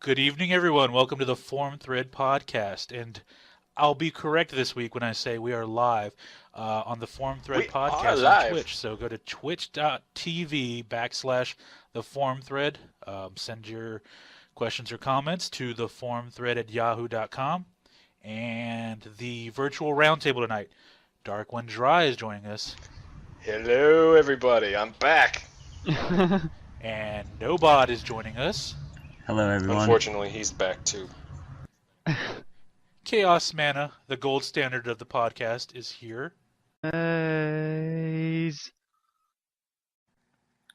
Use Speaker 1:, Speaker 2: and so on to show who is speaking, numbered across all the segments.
Speaker 1: Good evening, everyone. Welcome to the Form Thread podcast. And I'll be correct this week when I say we are live on the Form Thread
Speaker 2: We are
Speaker 1: podcast on
Speaker 2: live.
Speaker 1: Twitch. So go to twitch.tv/ the Form Thread. Send your questions or comments to the Form Thread at yahoo.com. And the virtual roundtable tonight. Dark One Dry is joining us.
Speaker 2: Hello, everybody. I'm back.
Speaker 1: And Nobod is joining us.
Speaker 3: Hello, everyone.
Speaker 2: Unfortunately, he's back too.
Speaker 1: Chaos Mana, the gold standard of the podcast, is here.
Speaker 4: Guys.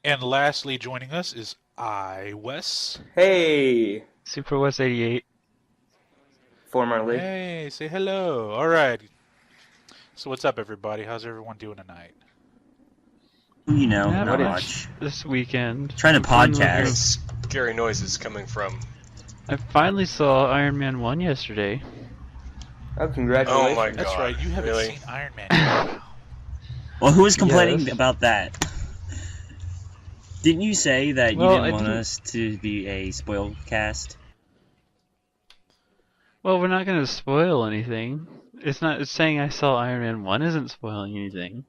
Speaker 1: And lastly, joining us is Wes.
Speaker 5: Hey,
Speaker 4: Super West 88.
Speaker 5: formerly.
Speaker 1: Hey, say hello. All right. So what's up, everybody? How's everyone doing tonight?
Speaker 3: Not
Speaker 4: Not
Speaker 3: much.
Speaker 4: This weekend.
Speaker 3: Trying to
Speaker 4: Finally-
Speaker 3: podcast.
Speaker 2: Scary noises coming from.
Speaker 4: I finally saw Iron Man 1 yesterday.
Speaker 5: Oh, congratulations.
Speaker 2: Oh my
Speaker 1: That's
Speaker 2: God,
Speaker 1: right. You haven't
Speaker 2: really?
Speaker 1: seen Iron Man. Wow.
Speaker 3: Well, who was complaining
Speaker 4: Yes.
Speaker 3: about that? Didn't you say that you
Speaker 4: Well,
Speaker 3: didn't
Speaker 4: I
Speaker 3: want
Speaker 4: didn't-
Speaker 3: us to be a spoiled cast?
Speaker 4: Well, we're not going to spoil anything. It's saying I saw Iron Man 1 isn't spoiling anything.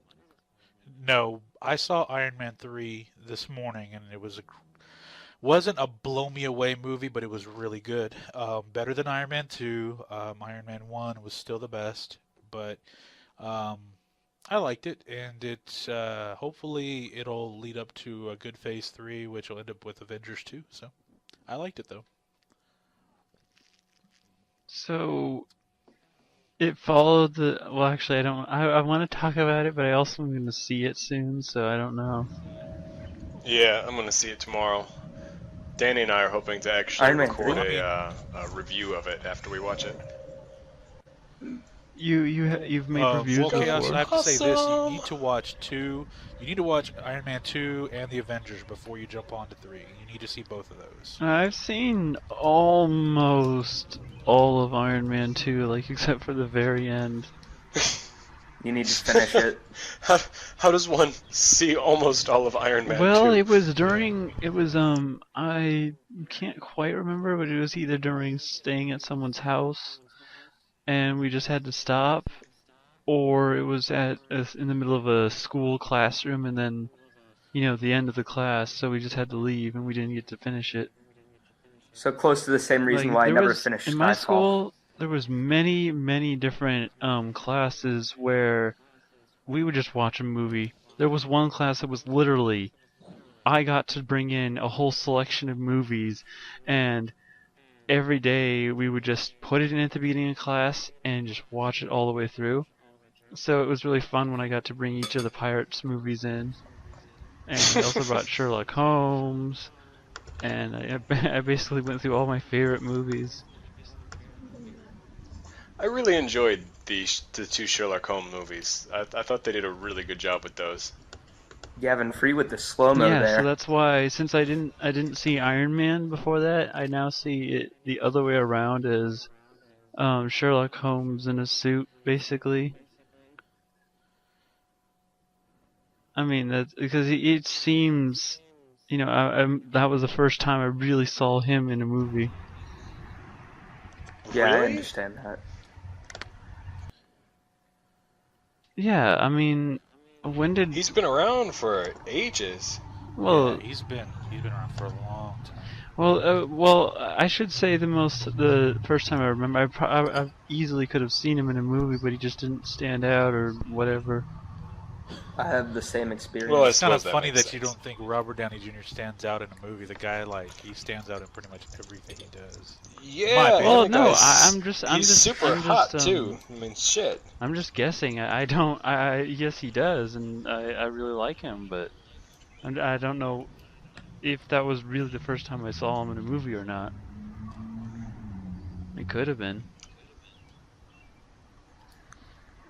Speaker 1: No, I saw Iron Man 3 this morning, and it wasn't a blow me away movie, but it was really good. Better than Iron Man 2. Iron Man 1 was still the best, but I liked it, and hopefully it'll lead up to a good Phase 3, which will end up with Avengers 2. So I liked it though.
Speaker 4: So, it followed the... Well, actually, I want to talk about it, but I also am going to see it soon, so I don't know.
Speaker 2: Yeah, I'm gonna see it tomorrow. Danny and I are hoping to actually
Speaker 5: Iron Man
Speaker 2: record
Speaker 5: 3?
Speaker 2: a review of it after we watch it.
Speaker 4: You've made reviews
Speaker 1: Well,
Speaker 4: before.
Speaker 1: Chaos, I have to say this: you
Speaker 2: Awesome.
Speaker 1: need to watch 2. You need to watch Iron Man 2 and the Avengers before you jump on to 3. You need to see both of those.
Speaker 4: I've seen almost all of Iron Man 2, like except for the very end.
Speaker 5: You need to finish it.
Speaker 2: How does one see almost all of Iron Man 2?
Speaker 4: Well, it was I can't quite remember, but it was either during staying at someone's house and we just had to stop, or it was in the middle of a school classroom and then, the end of the class, so we just had to leave and we didn't get to finish it.
Speaker 5: So close to the same reason
Speaker 4: Like,
Speaker 5: why I
Speaker 4: there
Speaker 5: never
Speaker 4: was-
Speaker 5: finished
Speaker 4: in my
Speaker 5: Skyfall.
Speaker 4: school, there was many different classes where we would just watch a movie. There was one class that was literally, I got to bring in a whole selection of movies, and every day we would just put it in at the beginning of class and just watch it all the way through. So it was really fun when I got to bring each of the Pirates movies in. And I also brought Sherlock Holmes, and I basically went through all my favorite movies.
Speaker 2: I really enjoyed the 2 Sherlock Holmes movies. I thought they did a really good job with those.
Speaker 5: Gavin, free with the slow-mo
Speaker 4: Yeah,
Speaker 5: there.
Speaker 4: so that's why, since I didn't see Iron Man before that, I now see it the other way around as Sherlock Holmes in a suit, basically. I mean, that's because it seems, that was the first time I really saw him in a movie.
Speaker 5: Yeah, I
Speaker 2: Really?
Speaker 5: understand that.
Speaker 4: Yeah, I mean, when did...
Speaker 2: He's been around for ages.
Speaker 4: Well,
Speaker 1: Yeah, he's been around for a long time.
Speaker 4: Well, I should say the first time I remember, I easily could have seen him in a movie, but he just didn't stand out or whatever.
Speaker 5: I have the same experience.
Speaker 2: Well,
Speaker 1: It's kind of
Speaker 2: suppose that
Speaker 1: funny
Speaker 2: makes
Speaker 1: that you
Speaker 2: sense.
Speaker 1: don't think Robert Downey Jr. stands out in a movie. The guy, he stands out in pretty much everything he does.
Speaker 2: Yeah.
Speaker 4: Well,
Speaker 2: that
Speaker 4: no,
Speaker 2: guy's-
Speaker 4: I'm just
Speaker 2: He's super hot
Speaker 4: just,
Speaker 2: too. I mean, shit.
Speaker 4: I'm just guessing. Yes, he does, and I really like him, but I don't know if that was really the first time I saw him in a movie or not. It could have been.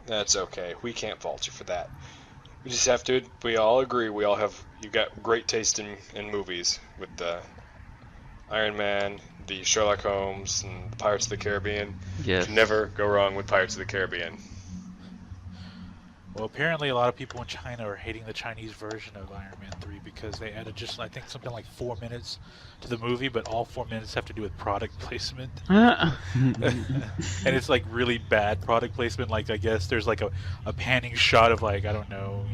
Speaker 2: That's okay. We can't fault you for that. We just have to. We all agree. You got great taste in movies with the Iron Man, the Sherlock Holmes, and the Pirates of the Caribbean.
Speaker 4: Yes.
Speaker 2: You can never go wrong with Pirates of the Caribbean.
Speaker 1: Well, apparently a lot of people in China are hating the Chinese version of Iron Man 3 because they added just, I think, something like 4 minutes to the movie, but all 4 minutes have to do with product placement. And it's like really bad product placement. Like, I guess there's like a panning shot of, like, I don't know,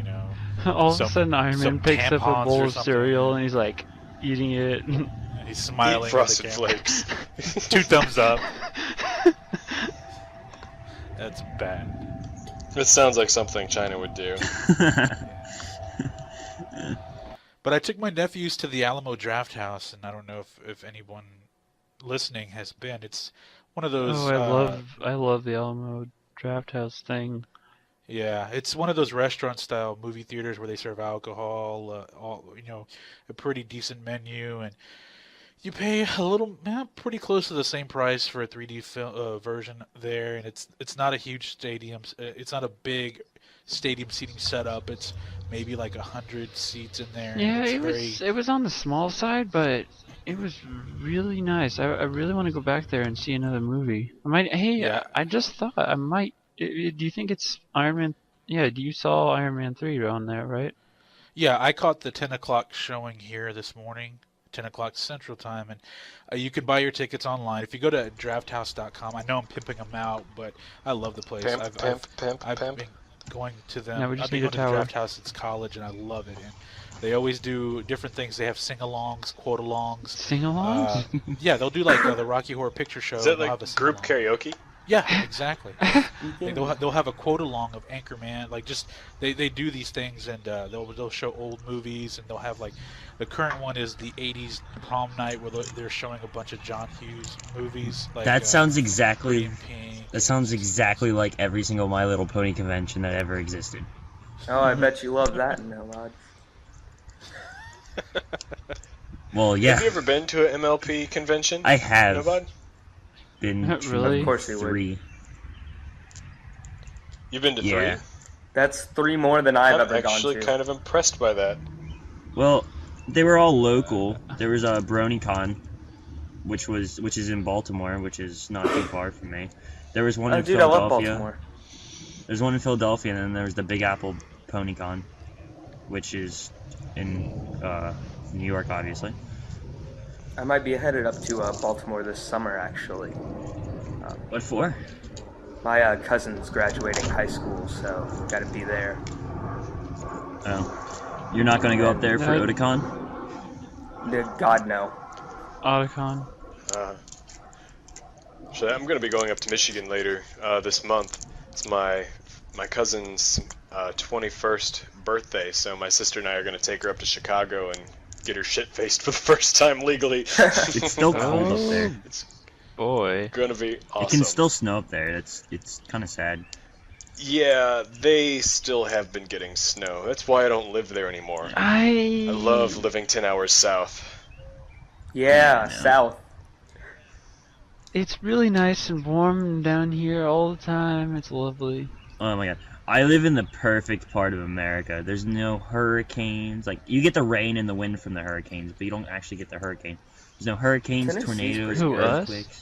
Speaker 4: All of a
Speaker 1: some
Speaker 4: sudden, Iron
Speaker 1: some
Speaker 4: Man picks up a
Speaker 1: tampons
Speaker 4: bowl
Speaker 1: or
Speaker 4: of
Speaker 1: something.
Speaker 4: cereal and he's like eating it.
Speaker 1: And he's
Speaker 2: Eat
Speaker 1: smiling at the
Speaker 2: Frosted
Speaker 1: camera.
Speaker 2: Flakes.
Speaker 1: 2 thumbs up. That's bad.
Speaker 2: It sounds like something China would do.
Speaker 1: But I took my nephews to the Alamo Draft House, and I don't know if anyone listening has been. It's one of those.
Speaker 4: Oh, I love the Alamo Draft House thing.
Speaker 1: Yeah, it's one of those restaurant-style movie theaters where they serve alcohol, a pretty decent menu, and you pay a little, pretty close to the same price for a 3D version there, and it's not a huge stadium. It's not a big stadium seating setup. It's maybe like 100 seats in there.
Speaker 4: Yeah,
Speaker 1: and
Speaker 4: it was on the small side, but it was really nice. I really want to go back there and see another movie.
Speaker 1: Yeah.
Speaker 4: I just thought I might. Do you think it's Iron Man? Yeah, you saw Iron Man 3 around there, right?
Speaker 1: Yeah, I caught the 10 o'clock showing here this morning, 10 o'clock Central Time, and you can buy your tickets online. If you go to drafthouse.com, I know I'm pimping them out, but I love the place.
Speaker 2: Pimp,
Speaker 1: I've
Speaker 2: pimp.
Speaker 1: been going to them.
Speaker 4: Now we just
Speaker 1: I've been
Speaker 4: need a
Speaker 1: going to the
Speaker 4: tower.
Speaker 1: Draft House since college, and I love it. And they always do different things. They have sing-alongs, quote-alongs.
Speaker 4: Sing-alongs?
Speaker 1: Yeah, they'll do like the Rocky Horror Picture Show.
Speaker 2: Is that
Speaker 1: They'll
Speaker 2: like
Speaker 1: have a
Speaker 2: group
Speaker 1: sing-along.
Speaker 2: karaoke?
Speaker 1: Yeah, exactly. They'll have a quote along of Anchorman, like just they do these things, and they'll show old movies, and they'll have like the current one is the '80s prom night where they're showing a bunch of John Hughes movies. Like,
Speaker 3: That sounds
Speaker 1: Pretty
Speaker 3: exactly.
Speaker 1: in Pink.
Speaker 3: That sounds exactly like every single My Little Pony convention that ever existed.
Speaker 5: Oh, I bet you love that, no lad.
Speaker 3: Well, yeah,
Speaker 2: Have you ever been to an MLP convention?
Speaker 3: I have
Speaker 2: Nobody?
Speaker 3: been to
Speaker 4: Really?
Speaker 5: Of course you would.
Speaker 3: 3.
Speaker 2: You've been to
Speaker 3: Yeah.
Speaker 2: 3?
Speaker 5: That's 3 more than I've
Speaker 2: I'm
Speaker 5: ever gone
Speaker 2: actually
Speaker 5: to.
Speaker 2: kind of impressed by that.
Speaker 3: Well, they were all local. There was a BronyCon, which is in Baltimore, which is not too far from me. There was one
Speaker 5: Oh,
Speaker 3: in
Speaker 5: dude, I love
Speaker 3: Philadelphia.
Speaker 5: Baltimore.
Speaker 3: There's one in Philadelphia, and then there's the Big Apple PonyCon, which is in New York, obviously.
Speaker 5: I might be headed up to Baltimore this summer, actually.
Speaker 3: What for?
Speaker 5: My cousin's graduating high school, so gotta be there.
Speaker 3: Oh, you're not going to go up there for
Speaker 4: No.
Speaker 3: Otakon?
Speaker 5: God, no.
Speaker 4: Otacon.
Speaker 2: So I'm going to be going up to Michigan later this month. It's my cousin's 21st birthday, so my sister and I are going to take her up to Chicago and get her shit-faced for the first time legally.
Speaker 3: It's still cold up there.
Speaker 2: It's
Speaker 4: Boy.
Speaker 2: going to be awesome.
Speaker 3: It can still snow up there. It's kind of sad.
Speaker 2: Yeah, they still have been getting snow. That's why I don't live there anymore.
Speaker 4: I
Speaker 2: I love living 10 hours south.
Speaker 5: Yeah,
Speaker 3: Yeah.
Speaker 5: south.
Speaker 4: It's really nice and warm down here all the time. It's lovely.
Speaker 3: Oh my god. I live in the perfect part of America. There's no hurricanes. Like, you get the rain and the wind from the hurricanes, but you don't actually get the hurricane. There's no hurricanes,
Speaker 5: Tennessee's
Speaker 3: tornadoes,
Speaker 4: pretty good. Who, us?
Speaker 3: earthquakes.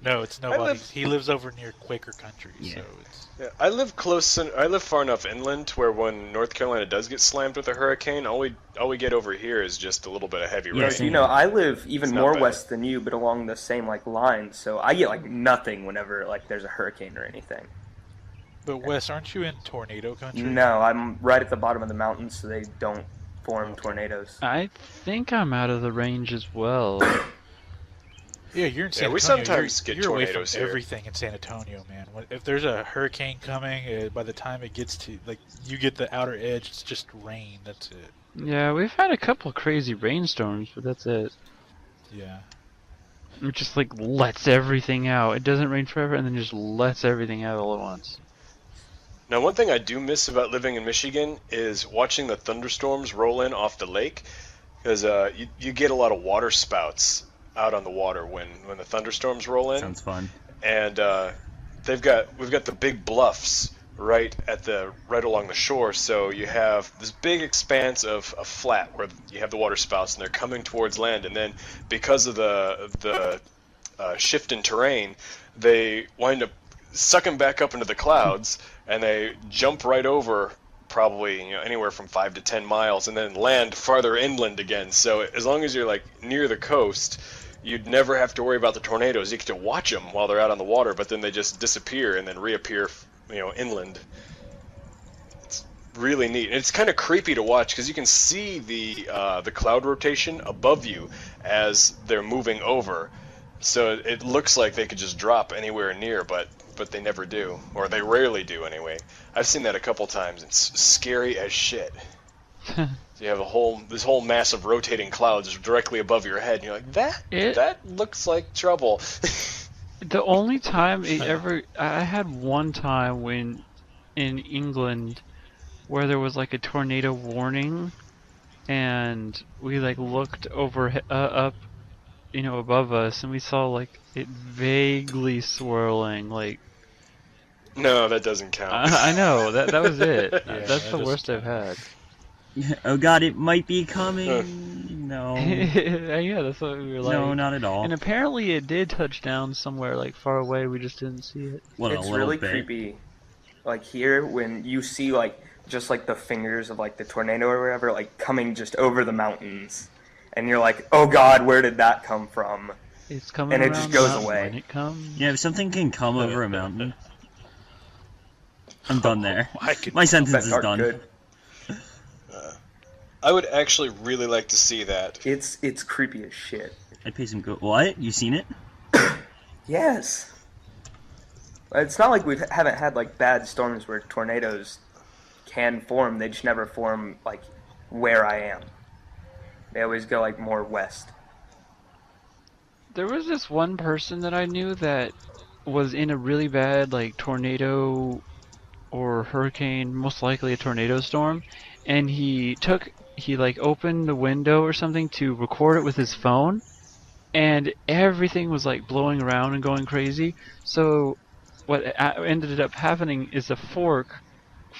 Speaker 1: No, it's nobody. He lives over near Quaker country,
Speaker 3: Yeah.
Speaker 1: so it's.
Speaker 2: Yeah, I live far enough inland to where when North Carolina does get slammed with a hurricane, all we get over here is just a little bit of heavy
Speaker 3: Yeah,
Speaker 2: rain.
Speaker 3: same.
Speaker 5: You know, I live even
Speaker 2: It's not
Speaker 5: more
Speaker 2: bad.
Speaker 5: west than you, but along the same line, so I get nothing whenever there's a hurricane or anything.
Speaker 1: But Wes, aren't you in tornado country?
Speaker 5: No, I'm right at the bottom of the mountains, so they don't form tornadoes.
Speaker 4: I think I'm out of the range as well.
Speaker 1: Yeah, you're in San
Speaker 2: we
Speaker 1: Antonio.
Speaker 2: sometimes get
Speaker 1: you're away
Speaker 2: tornadoes
Speaker 1: from
Speaker 2: here.
Speaker 1: everything in San Antonio, man. If there's a hurricane coming, by the time it gets to you get the outer edge, it's just rain. That's it.
Speaker 4: Yeah, we've had a couple crazy rainstorms, but that's it.
Speaker 1: Yeah.
Speaker 4: It just lets everything out. It doesn't rain forever, and then just lets everything out all at once.
Speaker 2: Now, one thing I do miss about living in Michigan is watching the thunderstorms roll in off the lake, because you get a lot of water spouts out on the water when the thunderstorms roll in.
Speaker 3: Sounds fun.
Speaker 2: And we've got the big bluffs right along the shore, so you have this big expanse of flat where you have the water spouts and they're coming towards land, and then because of the shift in terrain, they wind up suck them back up into the clouds, and they jump right over probably anywhere from 5 to 10 miles, and then land farther inland again. So as long as you're like near the coast, you'd never have to worry about the tornadoes. You get to watch them while they're out on the water, but then they just disappear and then reappear, inland. It's really neat. And it's kind of creepy to watch because you can see the cloud rotation above you as they're moving over. So it looks like they could just drop anywhere near, but they never do, or they rarely do anyway. I've seen that a couple times. It's scary as shit. So you have this whole mass of rotating clouds directly above your head, and you're like, that looks like trouble.
Speaker 4: The only time I had one time when in England where there was like a tornado warning, and we like looked over up, above us, and we saw like it vaguely swirling, like.
Speaker 2: No, that doesn't count.
Speaker 4: I know that was it.
Speaker 1: Yeah,
Speaker 4: That's the
Speaker 1: that
Speaker 4: worst
Speaker 1: doesn't
Speaker 4: I've had.
Speaker 3: Oh god, it might be coming. No.
Speaker 4: Yeah, that's what we were like.
Speaker 3: No, not at all.
Speaker 4: And apparently it did touch down somewhere like far away. We just didn't see it.
Speaker 3: What, a
Speaker 5: It's
Speaker 3: little
Speaker 5: really
Speaker 3: bit.
Speaker 5: creepy, like here when you see like just like the fingers of like the tornado or whatever, like coming just over the mountains, and you're like, oh god, where did that come from?
Speaker 4: It's coming
Speaker 5: And it
Speaker 4: around
Speaker 5: just
Speaker 4: the
Speaker 5: goes
Speaker 4: mountain
Speaker 5: away.
Speaker 4: when it comes.
Speaker 3: Yeah, if something can come over a mountain, I'm done there. My
Speaker 5: Bet
Speaker 3: sentence is
Speaker 5: aren't
Speaker 3: done.
Speaker 5: good.
Speaker 2: I would actually really like to see that.
Speaker 5: It's creepy as shit.
Speaker 3: I'd pay some good. What? You seen it?
Speaker 5: Yes. It's not like we haven't had like bad storms where tornadoes can form. They just never form like where I am. They always go like more west.
Speaker 4: There was this one person that I knew that was in a really bad like tornado or hurricane, most likely a tornado storm, and he like opened the window or something to record it with his phone, and everything was like blowing around and going crazy. So what ended up happening is a fork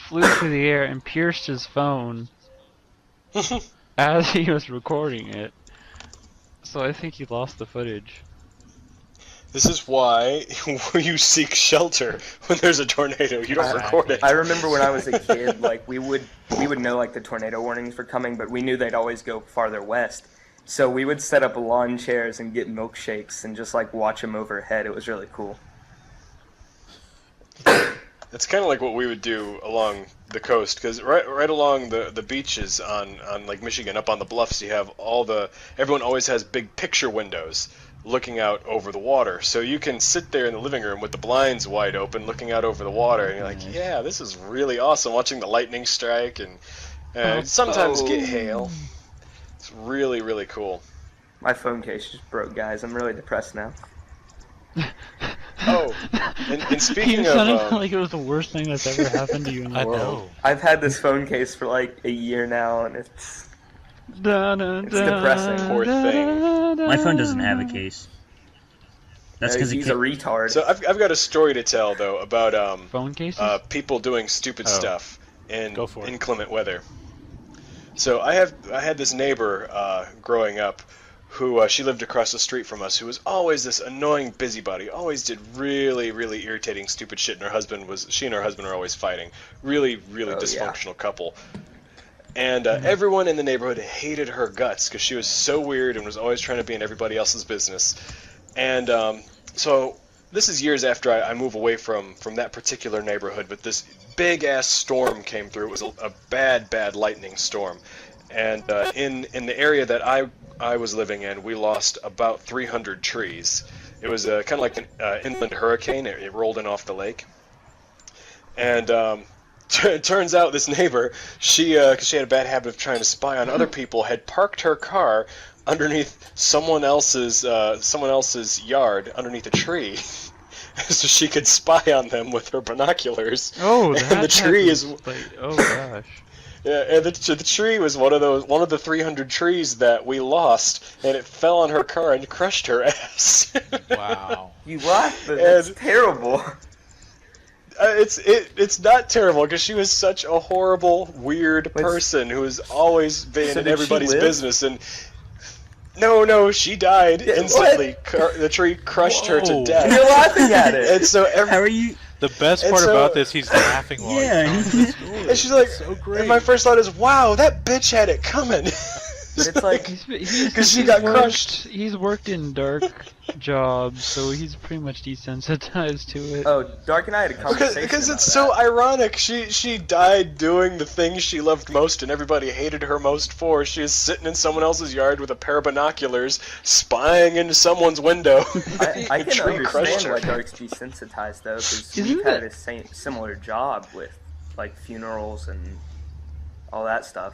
Speaker 4: flew through the air and pierced his phone as he was recording it. So I think he lost the footage.
Speaker 2: This is why you seek shelter when there's a tornado. You don't record it.
Speaker 5: I remember when I was a kid, like we would know like the tornado warnings were coming, but we knew they'd always go farther west. So we would set up lawn chairs and get milkshakes and just like watch them overhead. It was really cool.
Speaker 2: It's kind of like what we would do along the coast, because right along the beaches on Lake Michigan, up on the bluffs, you have everyone always has big picture windows looking out over the water. So you can sit there in the living room with the blinds wide open looking out over the water, and you're like, yeah, this is really awesome, watching the lightning strike and sometimes get hail. It's really, really cool.
Speaker 5: My phone case just broke, guys. I'm really depressed now.
Speaker 2: Oh, and speaking
Speaker 4: You
Speaker 2: of...
Speaker 4: sounded like it was the worst thing that's ever happened to you in the
Speaker 1: I
Speaker 4: world.
Speaker 1: know.
Speaker 5: I've had this phone case for like a year now, and it's depressing.
Speaker 2: Poor thing.
Speaker 3: My phone doesn't have a case. That's because
Speaker 5: he's a retard.
Speaker 2: So I've got a story to tell, though, about
Speaker 4: Phone cases?
Speaker 2: people doing stupid stuff in
Speaker 1: Go for it.
Speaker 2: inclement weather. So I had this neighbor growing up who she lived across the street from us, who was always this annoying busybody, always did really, really irritating, stupid shit, and she and her husband were always fighting. Really, really dysfunctional couple. And everyone in the neighborhood hated her guts because she was so weird and was always trying to be in everybody else's business. And so this is years after I move away from that particular neighborhood, but this big-ass storm came through. It was a bad lightning storm. And in the area that I was living in, we lost about 300 trees. It was kind of like an inland hurricane. It rolled in off the lake. And it turns out this neighbor, because she had a bad habit of trying to spy on other people, had parked her car underneath someone else's yard, underneath a tree, so she could spy on them with her binoculars.
Speaker 4: Oh,
Speaker 2: and the tree is
Speaker 4: like, oh gosh.
Speaker 2: Yeah, and the tree was one of the 300 trees that we lost, and it fell on her car and crushed her ass.
Speaker 1: Wow.
Speaker 5: You laugh, but it's terrible.
Speaker 2: It's not terrible because she was such a horrible, weird person who has always been
Speaker 5: So
Speaker 2: in
Speaker 5: did she
Speaker 2: everybody's
Speaker 5: live?
Speaker 2: business. And no, she died
Speaker 5: Yeah,
Speaker 2: instantly. The tree crushed her to
Speaker 1: Whoa.
Speaker 2: death.
Speaker 5: You're laughing at it.
Speaker 2: And so
Speaker 3: How are you?
Speaker 1: The best
Speaker 2: And
Speaker 1: part
Speaker 2: so-
Speaker 1: about this, he's laughing while
Speaker 3: Yeah,
Speaker 1: he's telling the story.
Speaker 2: And she's like,
Speaker 1: It's so
Speaker 2: and
Speaker 1: great.
Speaker 2: my first thought is, wow, that bitch had it coming.
Speaker 5: But it's like,
Speaker 2: because she got crushed.
Speaker 4: He's worked in dark jobs, so he's pretty much desensitized to it.
Speaker 5: oh, Dark and I had a conversation
Speaker 2: Because
Speaker 5: about
Speaker 2: it's so
Speaker 5: that.
Speaker 2: ironic. She died doing the thing she loved most and everybody hated her most for. She is sitting in someone else's yard with a pair of binoculars, spying into someone's window.
Speaker 5: I
Speaker 2: A
Speaker 5: can
Speaker 2: tree crushed
Speaker 5: understand
Speaker 2: her.
Speaker 5: why Dark's desensitized though, because
Speaker 4: Isn't
Speaker 5: we've had
Speaker 4: it-
Speaker 5: a similar job with like funerals and all that stuff.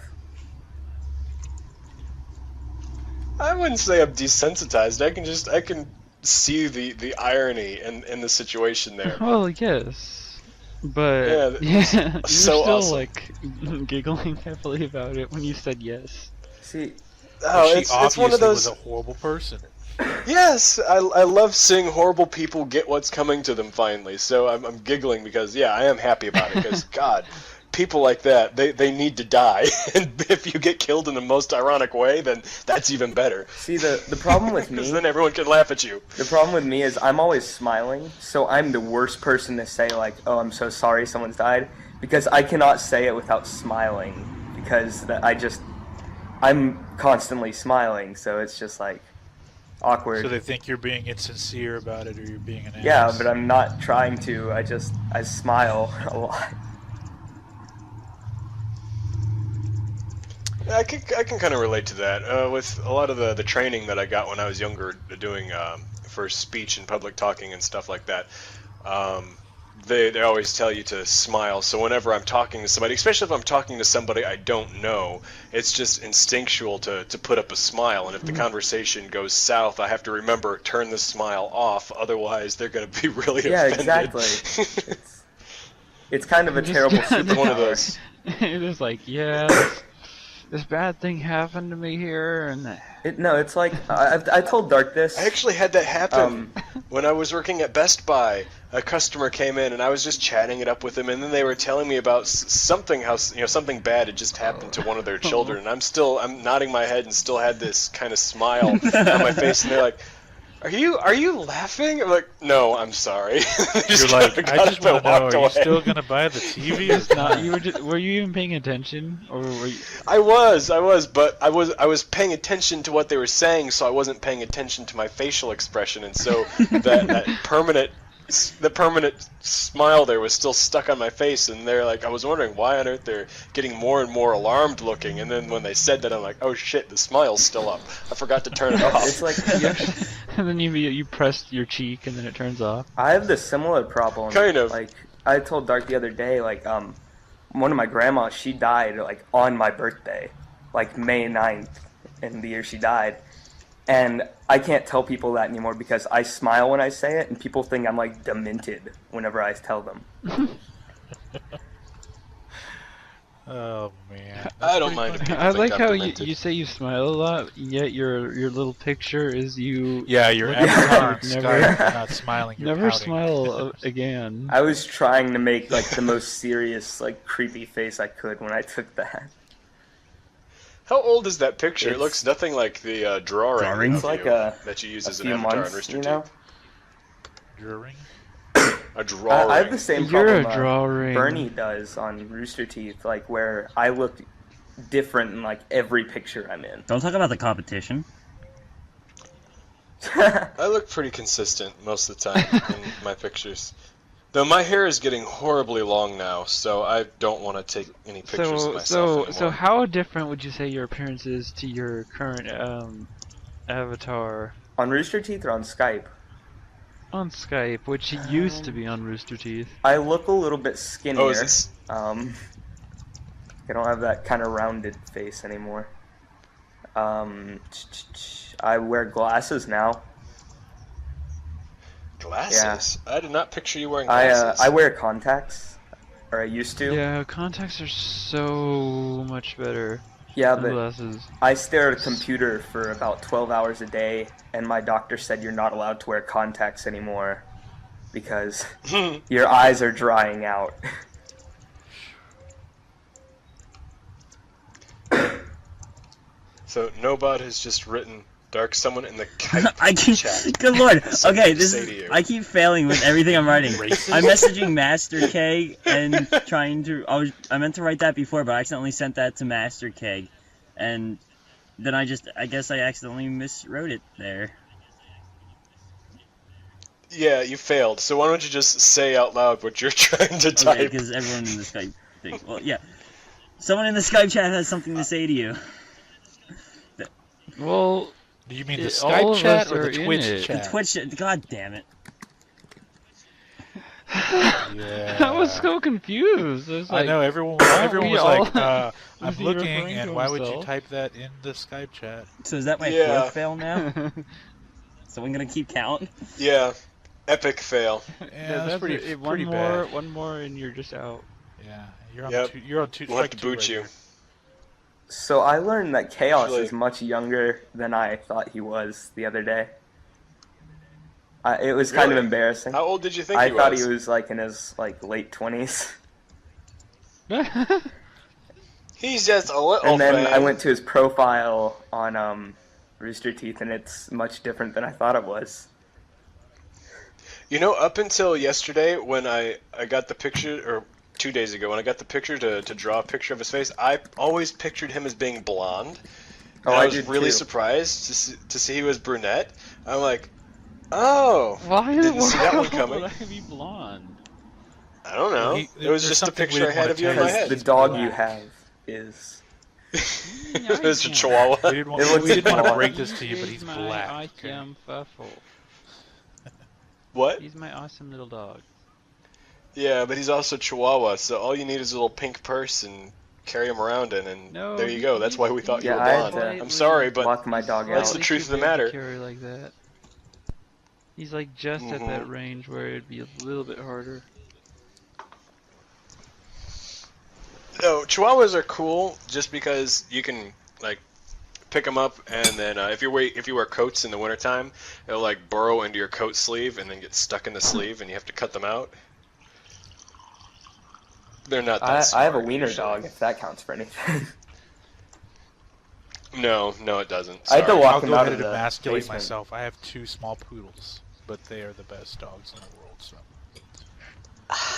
Speaker 2: I wouldn't say I'm desensitized. I can see the irony in the situation there.
Speaker 4: Well, yes, but
Speaker 2: Yeah,
Speaker 4: yeah, you're
Speaker 2: so
Speaker 4: still
Speaker 2: awesome.
Speaker 4: like giggling heavily about it when you said yes.
Speaker 5: See,
Speaker 2: Oh,
Speaker 1: she
Speaker 2: it's
Speaker 1: obviously
Speaker 2: one of those.
Speaker 1: was a horrible person.
Speaker 2: Yes, I love seeing horrible people get what's coming to them finally. So I'm giggling because yeah, I am happy about it because God, people like that they need to die. And if you get killed in the most ironic way, then that's even better.
Speaker 5: see the problem with
Speaker 2: Because
Speaker 5: me,
Speaker 2: then everyone can laugh at you.
Speaker 5: the problem with me is I'm always smiling, so I'm the worst person to say like, oh, I'm so sorry someone's died, because I cannot say it without smiling, because I'm constantly smiling, so it's just like awkward.
Speaker 1: So they think you're being insincere about it, or you're being an ass.
Speaker 5: Yeah, but I'm not trying to. I smile a lot.
Speaker 2: I can kind of relate to that. With a lot of the training that I got when I was younger, doing for speech and public talking and stuff like that. They always tell you to smile. So whenever I'm talking to somebody, especially if I'm talking to somebody I don't know, it's just instinctual to put up a smile. And if the conversation goes south, I have to remember turn the smile off. Otherwise, they're going to be really
Speaker 5: Yeah,
Speaker 2: offended.
Speaker 5: exactly. It's kind of a
Speaker 4: Just
Speaker 5: terrible
Speaker 4: kind
Speaker 5: superpower.
Speaker 2: One of those.
Speaker 4: It was like, yeah, this bad thing happened to me here, and
Speaker 5: It's like I told Dark this.
Speaker 2: I actually had that happen
Speaker 5: Um,
Speaker 2: when I was working at Best Buy. A customer came in and I was just chatting it up with them, and then they were telling me about something something bad had just happened to one of their children, and I'm nodding my head and still had this kind of smile on my face, and they're like, "Are you laughing?" I'm like, "No, I'm sorry."
Speaker 1: You're like, I just want to know, are you still gonna buy the TV?
Speaker 4: it's not. Were you even paying attention, or were you?
Speaker 2: I was, but I was paying attention to what they were saying, so I wasn't paying attention to my facial expression, and so that permanent smile there was still stuck on my face, and they're like, I was wondering why on earth they're getting more and more alarmed looking, and then when they said that, I'm like, oh shit, the smile's still up. I forgot to turn it off.
Speaker 5: It's like
Speaker 4: And then you pressed your cheek, and then it turns off.
Speaker 5: I have the similar problem.
Speaker 2: Kind of.
Speaker 5: Like I told Dark the other day, like one of my grandmas, she died like on my birthday, like May 9th, in the year she died. And I can't tell people that anymore because I smile when I say it, and people think I'm like demented whenever I tell them.
Speaker 1: Oh man,
Speaker 2: I don't mind if people
Speaker 4: I
Speaker 2: think
Speaker 4: like
Speaker 2: I'm
Speaker 4: how
Speaker 2: demented.
Speaker 4: you say you smile a lot, yet your little picture is you.
Speaker 1: yeah, your
Speaker 4: Look
Speaker 1: avatar
Speaker 4: at
Speaker 1: in
Speaker 4: that.
Speaker 1: Skype, you're not smiling. You're
Speaker 4: Never
Speaker 1: pouting.
Speaker 4: smile again.
Speaker 5: I was trying to make like the most serious, like creepy face I could when I took that.
Speaker 2: How old is that picture? It
Speaker 5: It's-
Speaker 2: looks nothing like the drawing,
Speaker 3: Drawing?
Speaker 2: of
Speaker 5: It's like
Speaker 2: you
Speaker 5: a
Speaker 2: that you use
Speaker 5: A
Speaker 2: as an
Speaker 5: few
Speaker 2: avatar on
Speaker 5: months,
Speaker 2: Rooster
Speaker 5: you know.
Speaker 2: Teeth.
Speaker 1: Drawing?
Speaker 2: A drawing.
Speaker 5: I have the same
Speaker 4: You're
Speaker 5: problem
Speaker 4: a drawing.
Speaker 5: Bernie does on Rooster Teeth, like where I look different in like every picture I'm in.
Speaker 3: Don't talk about the competition.
Speaker 2: I look pretty consistent most of the time in my pictures. Though my hair is getting horribly long now, so I don't want to take any pictures of myself anymore.
Speaker 4: So how different would you say your appearance is to your current avatar
Speaker 5: On Rooster Teeth or on Skype,
Speaker 4: on Skype, which used to be on Rooster Teeth?
Speaker 5: I look a little bit skinnier.
Speaker 2: Oh, is it?
Speaker 5: I don't have that kind of rounded face anymore. I wear glasses now.
Speaker 2: Glasses? I did not picture you wearing
Speaker 5: I
Speaker 2: glasses.
Speaker 5: I wear contacts, or I used to.
Speaker 4: Yeah, contacts are so much better
Speaker 5: Yeah,
Speaker 4: than
Speaker 5: but
Speaker 4: glasses.
Speaker 5: I stare at a computer for about 12 hours a day, and my doctor said you're not allowed to wear contacts anymore because your eyes are drying out.
Speaker 2: So Nobot has just written Dark, someone in the kite
Speaker 3: I keep,
Speaker 2: chat.
Speaker 3: good lord.
Speaker 2: Something
Speaker 3: Okay,
Speaker 2: to
Speaker 3: this
Speaker 2: say
Speaker 3: is.
Speaker 2: to you.
Speaker 3: I keep failing with everything I'm writing.
Speaker 1: Racist?
Speaker 3: I'm messaging Master Keg and trying to. I meant to write that before, but I accidentally sent that to Master Keg, and then I guess I accidentally miswrote it there.
Speaker 2: Yeah, you failed. So why don't you just say out loud what you're trying to
Speaker 3: Okay,
Speaker 2: type?
Speaker 3: because everyone in the Skype thing. Well, yeah. Someone in the Skype chat has something to say to you.
Speaker 4: Well,
Speaker 1: Do you mean the
Speaker 4: all
Speaker 1: Skype
Speaker 4: of
Speaker 1: chat
Speaker 4: us
Speaker 1: or
Speaker 4: are
Speaker 1: the
Speaker 4: in
Speaker 1: Twitch
Speaker 4: it.
Speaker 1: chat?
Speaker 3: The Twitch. God damn it.
Speaker 1: Yeah.
Speaker 4: I was so confused. I was
Speaker 1: I
Speaker 4: like,
Speaker 1: know everyone.
Speaker 4: aren't
Speaker 1: Everyone
Speaker 4: we
Speaker 1: was
Speaker 4: all-
Speaker 1: like,
Speaker 4: Was
Speaker 1: "I'm
Speaker 4: he
Speaker 1: looking,"
Speaker 4: referring
Speaker 1: and
Speaker 4: to
Speaker 1: why would you
Speaker 4: himself?
Speaker 1: type that in the Skype chat?
Speaker 3: So is that my
Speaker 2: Yeah.
Speaker 3: fourth fail now? So I'm gonna keep count?
Speaker 2: Yeah, epic fail.
Speaker 1: Yeah, that's pretty
Speaker 4: one
Speaker 1: bad.
Speaker 4: one more, and you're just out.
Speaker 1: Yeah, you're on
Speaker 2: Yep.
Speaker 1: two. You're on two.
Speaker 2: We'll have
Speaker 1: Strike
Speaker 2: to
Speaker 1: two
Speaker 2: boot
Speaker 1: right
Speaker 2: you.
Speaker 1: here.
Speaker 5: So I learned that Chaos
Speaker 2: Actually-
Speaker 5: is much younger than I thought he was the other day. It was kind of
Speaker 2: Really?
Speaker 5: embarrassing.
Speaker 2: How old did you think
Speaker 5: I
Speaker 2: he
Speaker 5: thought
Speaker 2: was?
Speaker 5: he was like in his late 20s.
Speaker 2: He's just a little
Speaker 5: And then
Speaker 2: thing.
Speaker 5: I went to his profile on Rooster Teeth, and it's much different than I thought it was.
Speaker 2: You know, up until yesterday when I got the picture, or 2 days ago when I got the picture to draw a picture of his face, I always pictured him as being blonde.
Speaker 5: Oh,
Speaker 2: And I was
Speaker 5: did
Speaker 2: really
Speaker 5: too.
Speaker 2: surprised to see he was brunette. I'm like, oh,
Speaker 4: Why in the
Speaker 2: didn't see that one
Speaker 4: world
Speaker 2: coming.
Speaker 4: would I be blonde?
Speaker 2: I don't know.
Speaker 1: Well,
Speaker 2: it was
Speaker 1: there's
Speaker 2: just a
Speaker 1: something we
Speaker 2: picture I
Speaker 1: didn't
Speaker 2: had
Speaker 1: wanna
Speaker 2: of you in
Speaker 1: tell
Speaker 2: my
Speaker 1: you.
Speaker 2: head.
Speaker 5: The
Speaker 1: He's
Speaker 5: dog
Speaker 1: black.
Speaker 5: you have is...
Speaker 2: It was a chihuahua.
Speaker 1: We didn't want,
Speaker 5: It looks
Speaker 1: we didn't want to
Speaker 5: black.
Speaker 1: break this to you, but he's
Speaker 4: my
Speaker 1: black.
Speaker 4: awesome fuffle.
Speaker 2: What?
Speaker 4: He's my awesome little dog.
Speaker 2: Yeah, but he's also chihuahua, so all you need is a little pink purse and carry him around in, and
Speaker 4: No,
Speaker 2: there you go. That's why we thought you
Speaker 5: Yeah,
Speaker 2: were
Speaker 5: I had
Speaker 2: blonde.
Speaker 5: to
Speaker 2: I'm sorry, but
Speaker 5: walk my dog
Speaker 2: that's
Speaker 5: out.
Speaker 2: the
Speaker 4: Slightly
Speaker 2: truth
Speaker 4: too
Speaker 2: of the
Speaker 4: big to
Speaker 2: matter.
Speaker 4: carry like that. He's like just at that range where it'd be a little bit harder.
Speaker 2: No, chihuahuas are cool just because you can like pick them up, and then if you wear coats in the wintertime, it'll like burrow into your coat sleeve and then get stuck in the sleeve, and you have to cut them out. They're not that
Speaker 5: I have a
Speaker 2: smart,
Speaker 5: wiener
Speaker 2: usually.
Speaker 5: dog, if that counts for anything.
Speaker 2: No, it doesn't.
Speaker 5: I had to
Speaker 2: Sorry.
Speaker 5: walk
Speaker 1: I'll
Speaker 5: him
Speaker 1: go
Speaker 5: out
Speaker 1: ahead
Speaker 5: of
Speaker 1: and
Speaker 5: the
Speaker 1: emasculate
Speaker 5: basement.
Speaker 1: myself. I have two small poodles, but they are the best dogs in the world. So,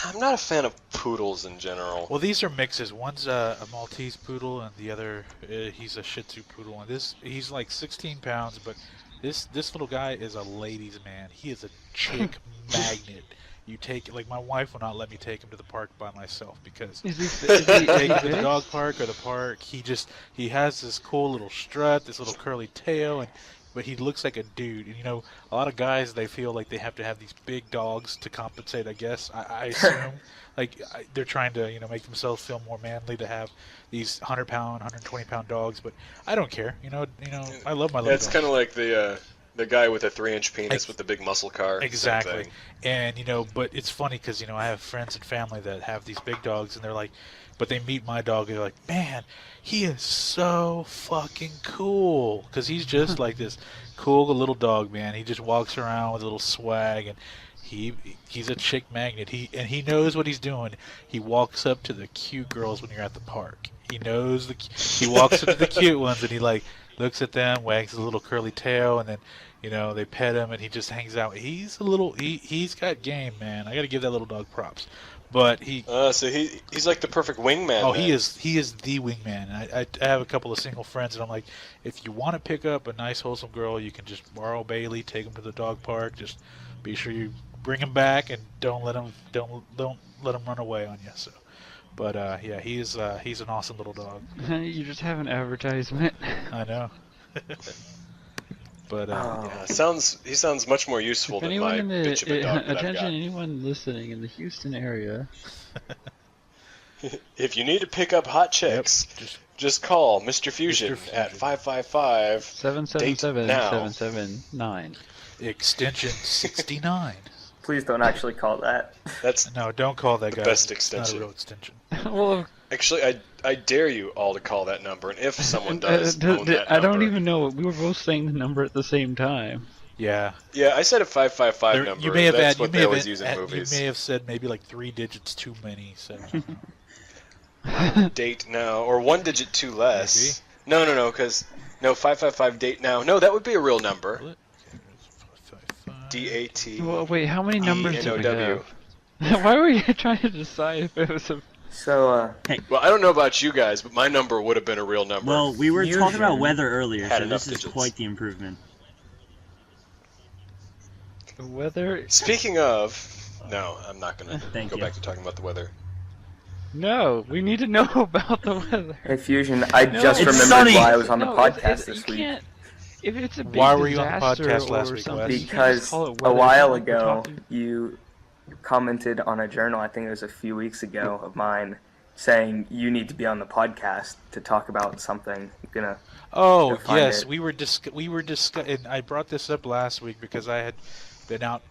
Speaker 2: I'm not a fan of poodles in general.
Speaker 1: well, these are mixes. One's a Maltese poodle, and the other he's a Shih Tzu poodle. And he's like 16 pounds, but this little guy is a ladies' man. He is a chick magnet. You take like my wife will not let me take him to the park by myself because
Speaker 4: Is he
Speaker 1: take him to the dog park or the park. He has this cool little strut, this little curly tail, but he looks like a dude. And a lot of guys they feel like they have to have these big dogs to compensate. I guess I assume they're trying to make themselves feel more manly to have these 100-pound, 120-pound dogs. But I don't care. I love my little
Speaker 2: It's
Speaker 1: dogs.
Speaker 2: kind of like the guy with a 3-inch penis with the big muscle car. Same
Speaker 1: Exactly.
Speaker 2: thing.
Speaker 1: And, but it's funny because, I have friends and family that have these big dogs, and they're like, but they meet my dog, and they're like, man, he is so fucking cool. Because he's just like this cool little dog, man. He just walks around with a little swag, and he's a chick magnet. He knows what he's doing. He walks up to the cute girls when you're at the park. He walks up to the cute ones, and he, looks at them, wags his little curly tail, and then they pet him, and he just hangs out. He's got game, man. I got to give that little dog props. But
Speaker 2: So he's like the perfect wingman.
Speaker 1: oh,
Speaker 2: then.
Speaker 1: he is the wingman. And I have a couple of single friends, and I'm like, if you want to pick up a nice wholesome girl, you can just borrow Bailey, take him to the dog park. Just be sure you bring him back, and don't let him run away on you. So. But yeah, he's an awesome little dog.
Speaker 4: You just have an advertisement.
Speaker 1: I know. But
Speaker 2: Yeah, he sounds much more useful
Speaker 4: If
Speaker 2: than
Speaker 4: anyone
Speaker 2: my
Speaker 4: in the
Speaker 2: bitch of a dog that I've
Speaker 4: attention,
Speaker 2: got.
Speaker 4: anyone listening in the Houston area,
Speaker 2: If you need to pick up hot chicks, just call Mr. Fusion
Speaker 1: Fusion.
Speaker 2: at 555.
Speaker 4: 777
Speaker 2: now.
Speaker 4: 779.
Speaker 1: extension 69.
Speaker 5: Please don't actually call that.
Speaker 2: That's
Speaker 1: No, don't call that guy.
Speaker 2: best
Speaker 1: It's not
Speaker 2: extension.
Speaker 1: a real extension.
Speaker 4: Well,
Speaker 2: actually I dare you all to call that number, and if someone does own that
Speaker 4: I don't
Speaker 2: number-
Speaker 4: even know. We were both saying the number at the same time.
Speaker 1: Yeah.
Speaker 2: Yeah, I said a 555
Speaker 1: There-
Speaker 2: number.
Speaker 1: you may have
Speaker 2: That's
Speaker 1: had,
Speaker 2: what
Speaker 1: you may
Speaker 2: they
Speaker 1: have,
Speaker 2: always use in
Speaker 1: had-
Speaker 2: movies.
Speaker 1: you may have said maybe like 3 digits too many. So
Speaker 2: Date now, or 1 digit too less. No, because No, 555 date now. No, that would be a real number.
Speaker 1: Well,
Speaker 4: Well, wait, how many numbers do we
Speaker 2: DATENOW.
Speaker 4: have? Why were you trying to decide if it was a...
Speaker 5: So,
Speaker 2: Well, I don't know about you guys, but my number would have been a real number.
Speaker 3: Well, we were talking about
Speaker 5: Fusion
Speaker 3: weather earlier,
Speaker 2: had
Speaker 3: so
Speaker 2: enough
Speaker 3: this is
Speaker 2: digits.
Speaker 3: quite the improvement.
Speaker 4: The weather?
Speaker 2: Speaking of... No, I'm not going to
Speaker 3: Thank
Speaker 2: go
Speaker 3: you.
Speaker 2: back to talking about the weather.
Speaker 4: No, we need to know about the weather.
Speaker 5: hey Fusion, I
Speaker 4: No,
Speaker 5: just
Speaker 3: it's
Speaker 5: remembered
Speaker 3: sunny.
Speaker 5: why I was on the
Speaker 4: No,
Speaker 5: podcast
Speaker 4: you
Speaker 5: this week.
Speaker 4: can't... If it's a big
Speaker 1: Why were you on the
Speaker 4: disaster
Speaker 1: podcast last
Speaker 4: or
Speaker 1: week,
Speaker 4: something,
Speaker 1: Wes?
Speaker 4: you can't just
Speaker 5: Because
Speaker 4: call it
Speaker 5: a
Speaker 4: weather.
Speaker 5: while
Speaker 4: It's not like we're
Speaker 5: ago,
Speaker 4: talking-
Speaker 5: you commented on a journal, I think it was a few weeks ago, of mine, saying you need to be on the podcast to talk about something. I'm gonna
Speaker 1: Oh
Speaker 5: Go find
Speaker 1: yes,
Speaker 5: it.
Speaker 1: we were discussing. I brought this up last week because I had been out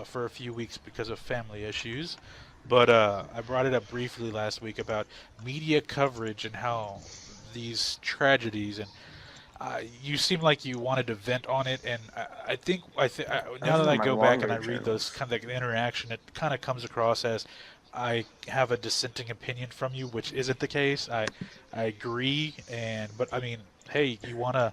Speaker 1: for a few weeks because of family issues. But I brought it up briefly last week about media coverage and how these tragedies and you seem like you wanted to vent on it, and I think now that
Speaker 5: are
Speaker 1: I
Speaker 5: my
Speaker 1: go back and I
Speaker 5: longer
Speaker 1: read those
Speaker 5: journals.
Speaker 1: kind of like interaction, it kind of comes across as I have a dissenting opinion from you, which isn't the case. I agree, but I mean, hey, you wanna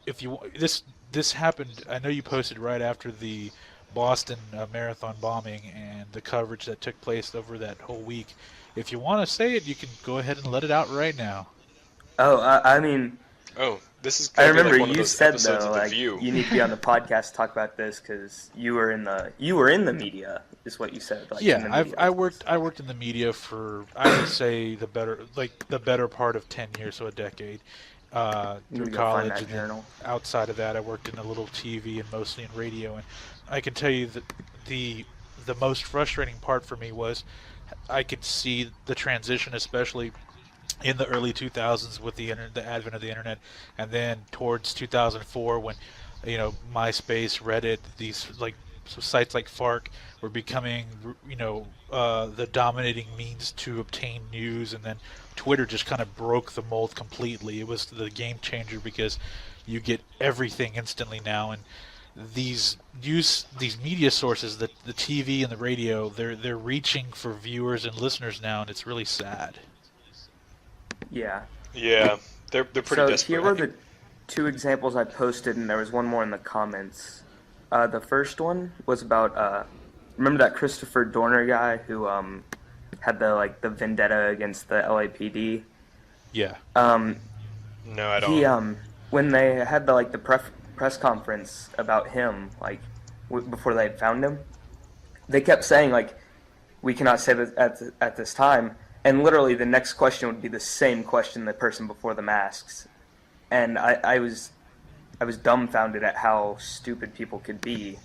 Speaker 1: if you this happened. I know you posted right after the Boston marathon bombing and the coverage that took place over that whole week. If you want to say it, you can go ahead and let it out right now.
Speaker 5: Oh, I mean,
Speaker 2: Oh, this is
Speaker 5: I
Speaker 2: going to be
Speaker 5: remember
Speaker 2: like one of
Speaker 5: you
Speaker 2: those
Speaker 5: said
Speaker 2: episodes
Speaker 5: though,
Speaker 2: of The
Speaker 5: like
Speaker 2: View.
Speaker 5: you need to be on the podcast to talk about this because you were in the media, is what you said. Like, in
Speaker 1: Yeah,
Speaker 5: the
Speaker 1: I
Speaker 5: media.
Speaker 1: worked in the media for I would say the better part of 10 years, so a decade.
Speaker 5: You
Speaker 1: Through
Speaker 5: need to go find
Speaker 1: college,
Speaker 5: that
Speaker 1: and then
Speaker 5: journal.
Speaker 1: outside of that, I worked in a little TV and mostly in radio. And I can tell you that the most frustrating part for me was I could see the transition, especially in the early 2000s with the advent of the internet, and then towards 2004 when MySpace, Reddit, these like sites like Fark were becoming the dominating means to obtain news, and then Twitter just kind of broke the mold completely. It was the game changer because you get everything instantly now, and these media sources, the TV and the radio, they're reaching for viewers and listeners now, and it's really sad.
Speaker 5: Yeah.
Speaker 2: Yeah, they're pretty
Speaker 5: So
Speaker 2: desperate.
Speaker 5: here were the two examples I posted, and there was one more in the comments. The first one was about remember that Christopher Dorner guy who had the vendetta against the LAPD.
Speaker 1: Yeah.
Speaker 2: No, I don't.
Speaker 5: He when they had the press conference about him, before they had found him, they kept saying we cannot say that at this time, and literally the next question would be the same question the person before the masks, and I was dumbfounded at how stupid people could be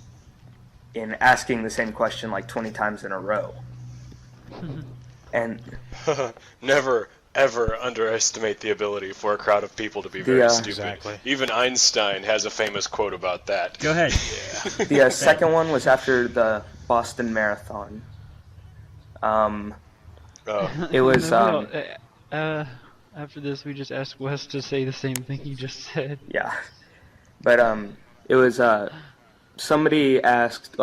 Speaker 5: in asking the same question 20 times in a row. And
Speaker 2: Never, ever underestimate the ability for a crowd of people to be very
Speaker 5: Yeah.
Speaker 2: stupid.
Speaker 1: Exactly.
Speaker 2: Even Einstein has a famous quote about that.
Speaker 3: Go ahead.
Speaker 5: the second one was after the Boston Marathon. It was
Speaker 4: after this, we just asked Wes to say the same thing he just said.
Speaker 5: yeah, but it was somebody asked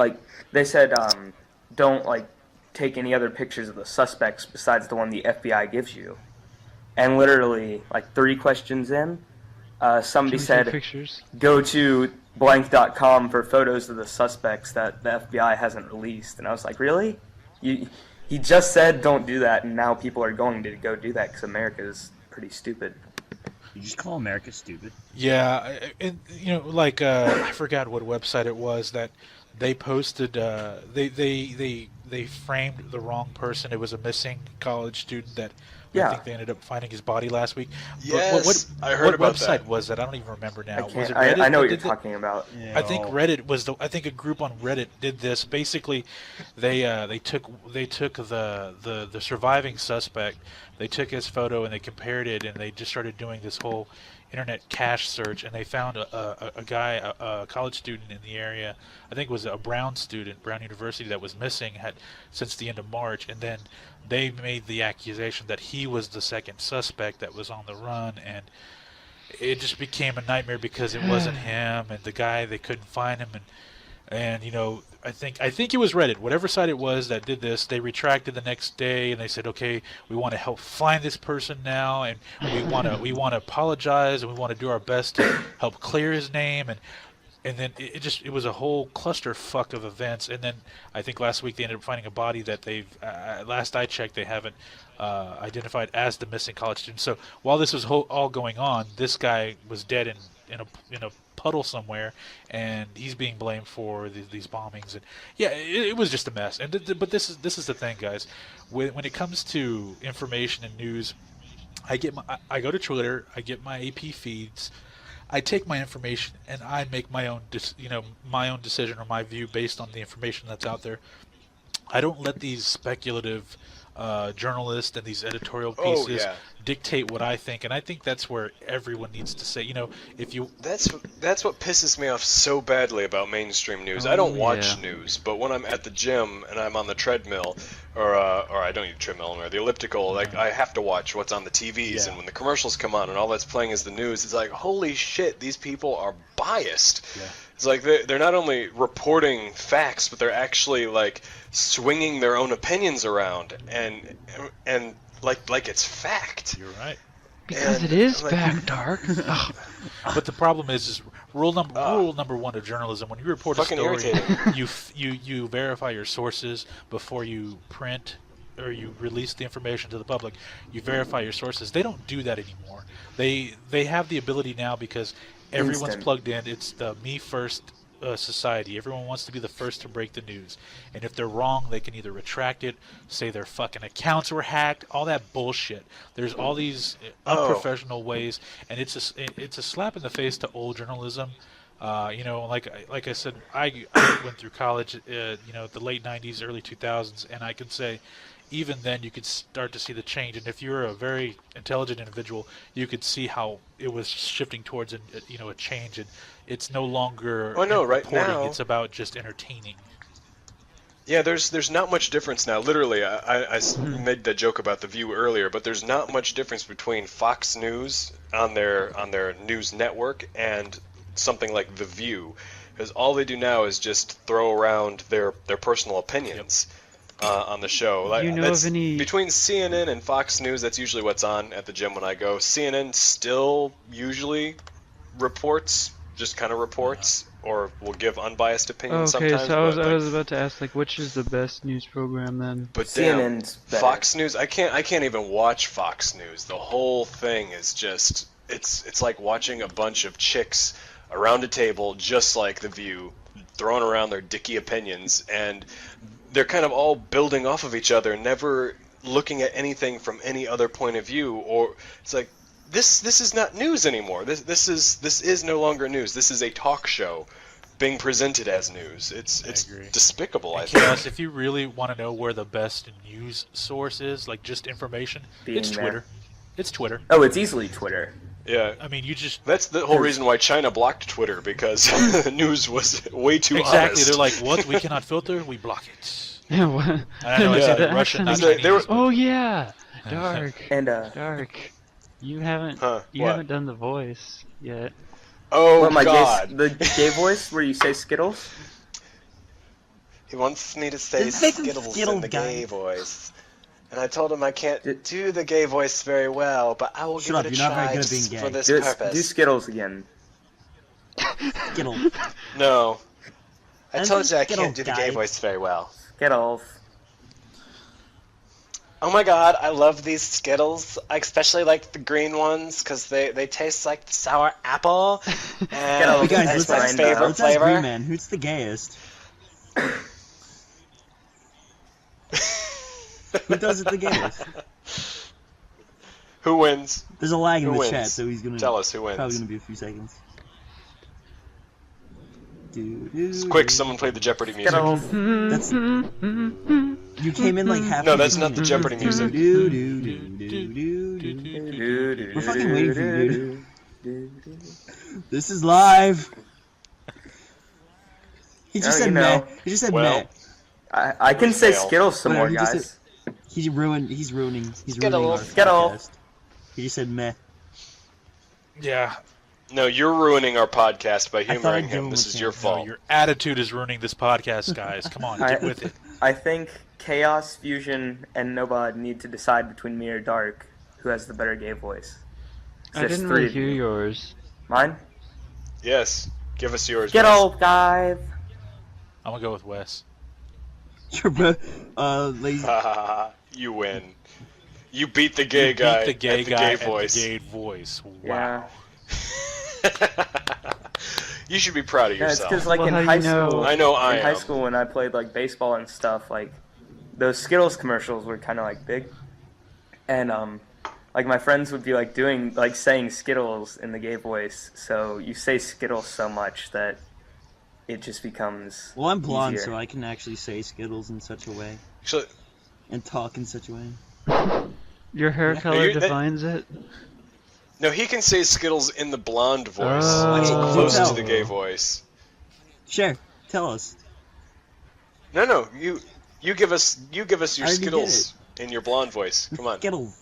Speaker 5: they said don't take any other pictures of the suspects besides the one the FBI gives you, and literally 3 questions in, somebody
Speaker 4: Can we see
Speaker 5: said
Speaker 4: pictures.
Speaker 5: go to blank.com for photos of the suspects that the FBI hasn't released, and I was like, really? He just said don't do that, and now people are going to go do that because America is pretty stupid.
Speaker 3: You just call America stupid.
Speaker 1: Yeah, and I forgot what website it was that they posted. They framed the wrong person. It was a missing college student that I
Speaker 5: Yeah.
Speaker 1: think they ended up finding his body last week.
Speaker 2: Yes, I heard
Speaker 1: what
Speaker 2: about
Speaker 1: website
Speaker 2: that.
Speaker 1: was that? I don't even remember now. Was it
Speaker 5: I
Speaker 1: Reddit?
Speaker 5: know
Speaker 1: that
Speaker 5: what you're
Speaker 1: did that?
Speaker 5: talking about.
Speaker 1: I think Reddit was I think a group on Reddit did this. Basically, they took the surviving suspect. They took his photo and they compared it, and they just started doing this whole internet cache search, and they found a guy, a college student in the area. I think it was a Brown student, Brown University, that was missing since the end of March, and then they made the accusation that he was the second suspect that was on the run, and it just became a nightmare because it wasn't him, and the guy, they couldn't find him, and And I think it was Reddit, whatever site it was that did this. They retracted the next day, and they said, "Okay, we want to help find this person now, and we want to apologize, and we want to do our best to help clear his name." And then it was a whole clusterfuck of events. And then I think last week they ended up finding a body that they've last I checked they haven't identified as the missing college student. So while this was all going on, this guy was dead in a puddle somewhere, and he's being blamed for these bombings. And yeah, it was just a mess. But this is the thing, guys. When it comes to information and news, I go to Twitter, I get my AP feeds, I take my information, and I make my own my own decision or my view based on the information that's out there. I don't let these speculative journalists and these editorial pieces dictate what I think, and I think that's where everyone needs to say, if you...
Speaker 2: That's what pisses me off so badly about mainstream news. I don't watch news, but when I'm at the gym and I'm on the treadmill, or I don't use treadmill or the elliptical, like I have to watch what's on the TVs, and when the commercials come on and all that's playing is the news, it's like, holy shit, these people are biased. Yeah. It's like they're not only reporting facts, but they're actually like swinging their own opinions around and like it's fact.
Speaker 1: You're right.
Speaker 4: Because it is fact, Dark.
Speaker 1: But the problem is rule number one of journalism: when you report a story, you verify your sources before you print or you release the information to the public. You verify your sources. They don't do that anymore. They have the ability now because everyone's plugged in. It's the me first society. Everyone wants to be the first to break the news. And if they're wrong, they can either retract it, say their fucking accounts were hacked, all that bullshit. There's all these unprofessional ways, and it's a slap in the face to old journalism. Like I said, I went through college, the late 90s, early 2000s, and I can say even then you could start to see the change. And if you're a very intelligent individual, you could see how it was shifting towards a change. And it's no longer
Speaker 2: right
Speaker 1: reporting,
Speaker 2: now
Speaker 1: it's about just entertaining.
Speaker 2: Yeah, there's not much difference now. Literally, I made that joke about The View earlier, but there's not much difference between Fox News on their news network and something like The View, because all they do now is just throw around their personal opinions on the show. Like, between CNN and Fox News, that's usually what's on at the gym when I go. CNN still usually reports, just kind of reports, or will give unbiased opinions sometimes.
Speaker 4: Okay, so I was about to ask, like, which is the best news program then?
Speaker 2: But
Speaker 5: CNN's better.
Speaker 2: Fox News, I can't even watch Fox News. The whole thing is just, it's like watching a bunch of chicks around a table, just like The View, throwing around their dicky opinions, and they're kind of all building off of each other, never looking at anything from any other point of view. Or it's like, this is not news anymore. This is no longer news. This is a talk show being presented as news. It's despicable. I think.
Speaker 1: Chaos, if you really want to know where the best news source is, like just information, it's Twitter. It's Twitter.
Speaker 5: Oh, it's easily Twitter.
Speaker 2: Yeah.
Speaker 1: I mean,
Speaker 2: That's the whole reason why China blocked Twitter, because the news was way too
Speaker 1: exactly.
Speaker 2: honest.
Speaker 1: They're like, what? We cannot filter? We block it.
Speaker 4: Yeah, what?
Speaker 1: I know, it's either Russian, not Chinese.
Speaker 4: Oh yeah, Dark.
Speaker 5: And
Speaker 4: Dark. You haven't haven't done the voice yet.
Speaker 2: Oh God!
Speaker 5: The gay voice where you say Skittles?
Speaker 2: He wants me to say Skittles in the gay voice. And I told him I can't do the gay voice very well, but I will give it a try just for this purpose.
Speaker 5: Do Skittles again.
Speaker 3: Skittles.
Speaker 2: No. I told you I can't do the gay voice very well.
Speaker 5: Skittles.
Speaker 2: Oh my God, I love these Skittles. I especially like the green ones because they taste like sour apple. And
Speaker 3: Guys,
Speaker 2: that's my favorite
Speaker 3: let's ask
Speaker 2: flavor.
Speaker 3: Green Man, who's the gayest? Who does it the gayest?
Speaker 2: Who wins?
Speaker 3: There's a lag in
Speaker 2: Who
Speaker 3: the
Speaker 2: wins?
Speaker 3: chat, so he's gonna
Speaker 2: Tell us who wins.
Speaker 3: Probably gonna be a few seconds.
Speaker 2: Quick, someone play the Jeopardy music.
Speaker 3: That's you came in like half.
Speaker 2: No, that's not the Jeopardy music.
Speaker 3: We're fucking waiting for you, dude. This is live. He just said meh. He just said meh.
Speaker 5: I can say Skittles some more, guys.
Speaker 3: He's ruining our
Speaker 2: Skittles.
Speaker 3: podcast. He just said meh.
Speaker 1: Yeah,
Speaker 2: No, you're ruining our podcast by
Speaker 3: thought I'd
Speaker 2: humoring
Speaker 3: give
Speaker 2: him.
Speaker 3: him
Speaker 2: This
Speaker 3: a
Speaker 2: is your
Speaker 3: chance.
Speaker 1: No,
Speaker 2: fault.
Speaker 1: your attitude is ruining this podcast, guys. Come on, get with it.
Speaker 5: I think Chaos, Fusion, and Nobod need to decide between me or Dark who has the better gay voice. 'Cause
Speaker 4: I
Speaker 5: there's
Speaker 4: didn't
Speaker 5: three
Speaker 4: really
Speaker 5: of
Speaker 4: hear
Speaker 5: you.
Speaker 4: yours.
Speaker 5: Mine?
Speaker 2: Yes, give us yours.
Speaker 5: Get
Speaker 2: Wes.
Speaker 5: old, guys.
Speaker 1: I'm gonna go with Wes.
Speaker 3: You're both lazy.
Speaker 2: You win. You beat the gay
Speaker 1: You
Speaker 2: guy
Speaker 1: beat the gay
Speaker 2: at the
Speaker 1: guy
Speaker 2: gay
Speaker 1: at
Speaker 2: voice.
Speaker 1: the gay voice.
Speaker 5: Yeah.
Speaker 1: Wow.
Speaker 2: You should be proud of
Speaker 5: Yeah, it's
Speaker 2: yourself.
Speaker 5: because like
Speaker 4: Well,
Speaker 5: in
Speaker 4: how do
Speaker 5: high
Speaker 4: you know?
Speaker 5: school,
Speaker 2: I know I
Speaker 5: in high
Speaker 2: am.
Speaker 5: school when I played like baseball and stuff, like those Skittles commercials were kind of like big, and like my friends would be like doing like saying Skittles in the gay voice. So you say Skittles so much that it just becomes.
Speaker 3: Well, I'm blonde,
Speaker 5: easier.
Speaker 3: so I can actually say Skittles in such a way
Speaker 2: Actually,
Speaker 3: and talk in such a way.
Speaker 4: Your hair
Speaker 3: Yeah.
Speaker 4: color
Speaker 2: that-
Speaker 4: defines it.
Speaker 2: no, he can say Skittles in the blonde voice.
Speaker 4: Oh.
Speaker 2: It's
Speaker 3: Wait,
Speaker 2: close
Speaker 3: tell.
Speaker 2: to the gay voice.
Speaker 3: Sure, tell us.
Speaker 2: No, you give us your
Speaker 3: I already
Speaker 2: Skittles in your blonde voice. Come on.
Speaker 3: Skittles.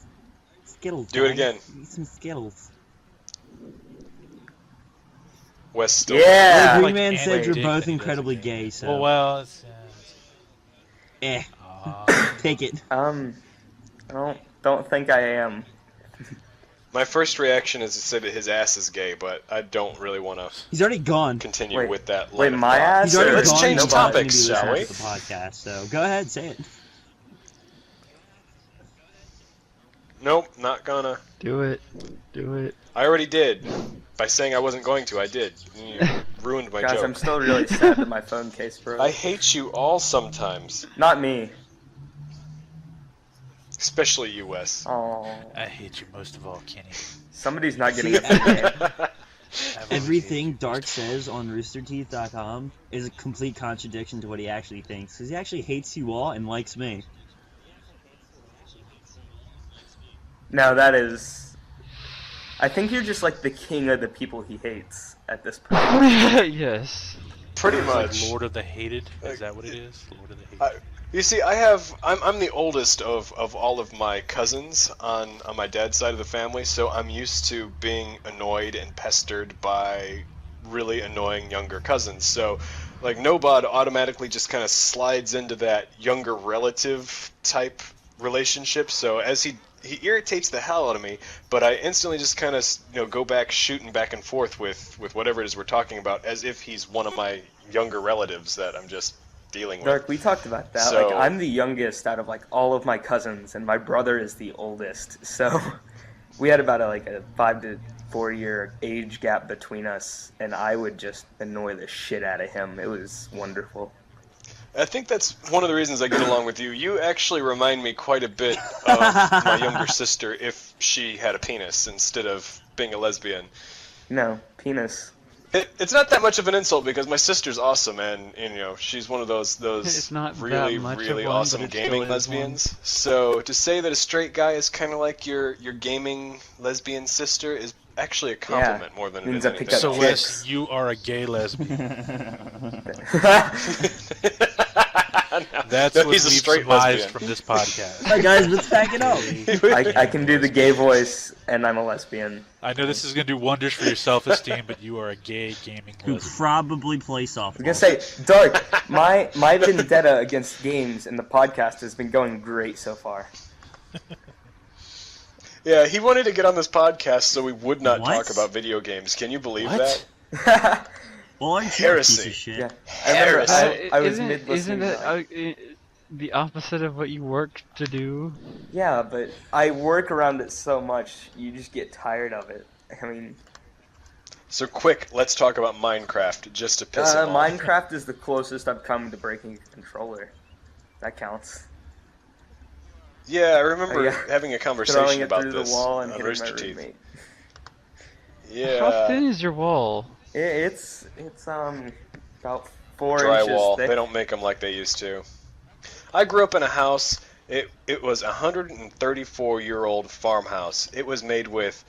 Speaker 3: Skittles.
Speaker 2: Do it
Speaker 3: guys.
Speaker 2: again.
Speaker 3: Eat some Skittles.
Speaker 2: Wes still.
Speaker 3: Well,
Speaker 5: Yeah.
Speaker 3: Green
Speaker 1: Like
Speaker 3: Man said
Speaker 1: Andy
Speaker 3: you're
Speaker 1: Dick
Speaker 3: both
Speaker 1: that he
Speaker 3: incredibly
Speaker 1: does it.
Speaker 3: gay, so
Speaker 1: Well, it's,
Speaker 3: eh,
Speaker 1: uh,
Speaker 3: take it.
Speaker 5: I don't think I am.
Speaker 2: My first reaction is to say that his ass is gay, but I don't really want to
Speaker 3: He's already gone.
Speaker 2: continue
Speaker 5: Wait,
Speaker 2: with that.
Speaker 5: wait,
Speaker 2: line of
Speaker 5: my
Speaker 2: thought.
Speaker 5: ass
Speaker 3: He's already
Speaker 2: Let's
Speaker 3: gone.
Speaker 2: change
Speaker 3: Nobody's gonna be
Speaker 2: topics, shall
Speaker 3: listening
Speaker 2: we?
Speaker 3: to the podcast, so go ahead, say it.
Speaker 2: Nope, not gonna.
Speaker 4: Do it. Do it.
Speaker 2: I already did. By saying I wasn't going to, I did. You ruined my
Speaker 5: Guys,
Speaker 2: joke.
Speaker 5: I'm still really sad that my phone case broke.
Speaker 2: I hate you all sometimes.
Speaker 5: Not me.
Speaker 2: Especially you, Wes.
Speaker 5: Oh,
Speaker 1: I hate you most of all, Kenny.
Speaker 5: somebody's not getting a free game.
Speaker 1: I've always
Speaker 3: Everything
Speaker 1: hated you.
Speaker 3: Dark says on roosterteeth.com is a complete contradiction to what he actually thinks, because he actually hates you all and likes me.
Speaker 5: No, that is. I think you're just like the king of the people he hates at this point.
Speaker 4: Yes.
Speaker 2: Pretty
Speaker 1: It's like
Speaker 2: much.
Speaker 1: Lord of the Hated. Is that what it is? Lord of the Hated.
Speaker 2: You see, I'm the oldest of all of my cousins on my dad's side of the family, so I'm used to being annoyed and pestered by really annoying younger cousins. So, like, Nobod automatically just kind of slides into that younger relative type relationship. So as he irritates the hell out of me, but I instantly just kind of go back shooting back and forth with whatever it is we're talking about, as if he's one of my younger relatives that I'm just dealing with.
Speaker 5: Dark, we talked about that.
Speaker 2: So-
Speaker 5: Like, I'm the youngest out of like all of my cousins, and my brother is the oldest. So we had about a 5 to 4 year age gap between us, and I would just annoy the shit out of him. It was wonderful.
Speaker 2: I think that's one of the reasons I get along with you. You actually remind me quite a bit of my younger sister if she had a penis instead of being a lesbian.
Speaker 5: No, penis.
Speaker 2: It's not that much of an insult because my sister's awesome, and she's one of those
Speaker 4: It's not
Speaker 2: really
Speaker 4: that much of
Speaker 2: really
Speaker 4: one,
Speaker 2: awesome
Speaker 4: but it still
Speaker 2: gaming
Speaker 4: is
Speaker 2: lesbians. So to say that a straight guy is kind of like your gaming lesbian sister is actually a compliment more than it
Speaker 5: means
Speaker 2: is
Speaker 5: I pick
Speaker 2: anything
Speaker 5: up
Speaker 1: So
Speaker 2: else.
Speaker 1: Wes, you are a gay lesbian. That's
Speaker 2: No,
Speaker 1: what
Speaker 2: he's a
Speaker 1: we've
Speaker 2: straight
Speaker 1: surmised
Speaker 2: lesbian.
Speaker 1: from this podcast.
Speaker 3: Alright guys, let's pack it up.
Speaker 5: I can do the gay voice, and I'm a lesbian.
Speaker 1: I know this is going to do wonders for your self-esteem, but you are a gay gaming
Speaker 3: Who
Speaker 1: lesbian.
Speaker 3: probably play softball.
Speaker 5: I was gonna say, Dark, my vendetta against games and the podcast has been going great so far.
Speaker 2: Yeah, he wanted to get on this podcast so we would not
Speaker 3: What?
Speaker 2: talk about video games. Can you believe
Speaker 1: What?
Speaker 2: that?
Speaker 3: Well, aren't you a piece
Speaker 2: Heresy.
Speaker 3: of shit?
Speaker 5: Yeah, I remember
Speaker 2: Heresy.
Speaker 5: I was
Speaker 4: isn't
Speaker 5: mid
Speaker 4: isn't
Speaker 5: listening.
Speaker 4: that the opposite of what you work to do?
Speaker 5: Yeah, but I work around it so much, you just get tired of it. I mean,
Speaker 2: So quick, let's talk about Minecraft just to piss him off.
Speaker 5: Minecraft is the closest I've come to breaking a controller. That counts.
Speaker 2: Yeah, I remember
Speaker 5: Yeah.
Speaker 2: having a
Speaker 5: Throwing
Speaker 2: conversation
Speaker 5: it
Speaker 2: about
Speaker 5: through
Speaker 2: this
Speaker 5: the wall and
Speaker 2: on
Speaker 5: hitting my
Speaker 2: Rooster Teeth.
Speaker 5: roommate.
Speaker 4: How
Speaker 2: Yeah,
Speaker 4: thin is your wall?
Speaker 5: It's about 4
Speaker 2: drywall.
Speaker 5: inches thick.
Speaker 2: They don't make them like they used to. I grew up in a house. It was a 134-year-old farmhouse. It was made with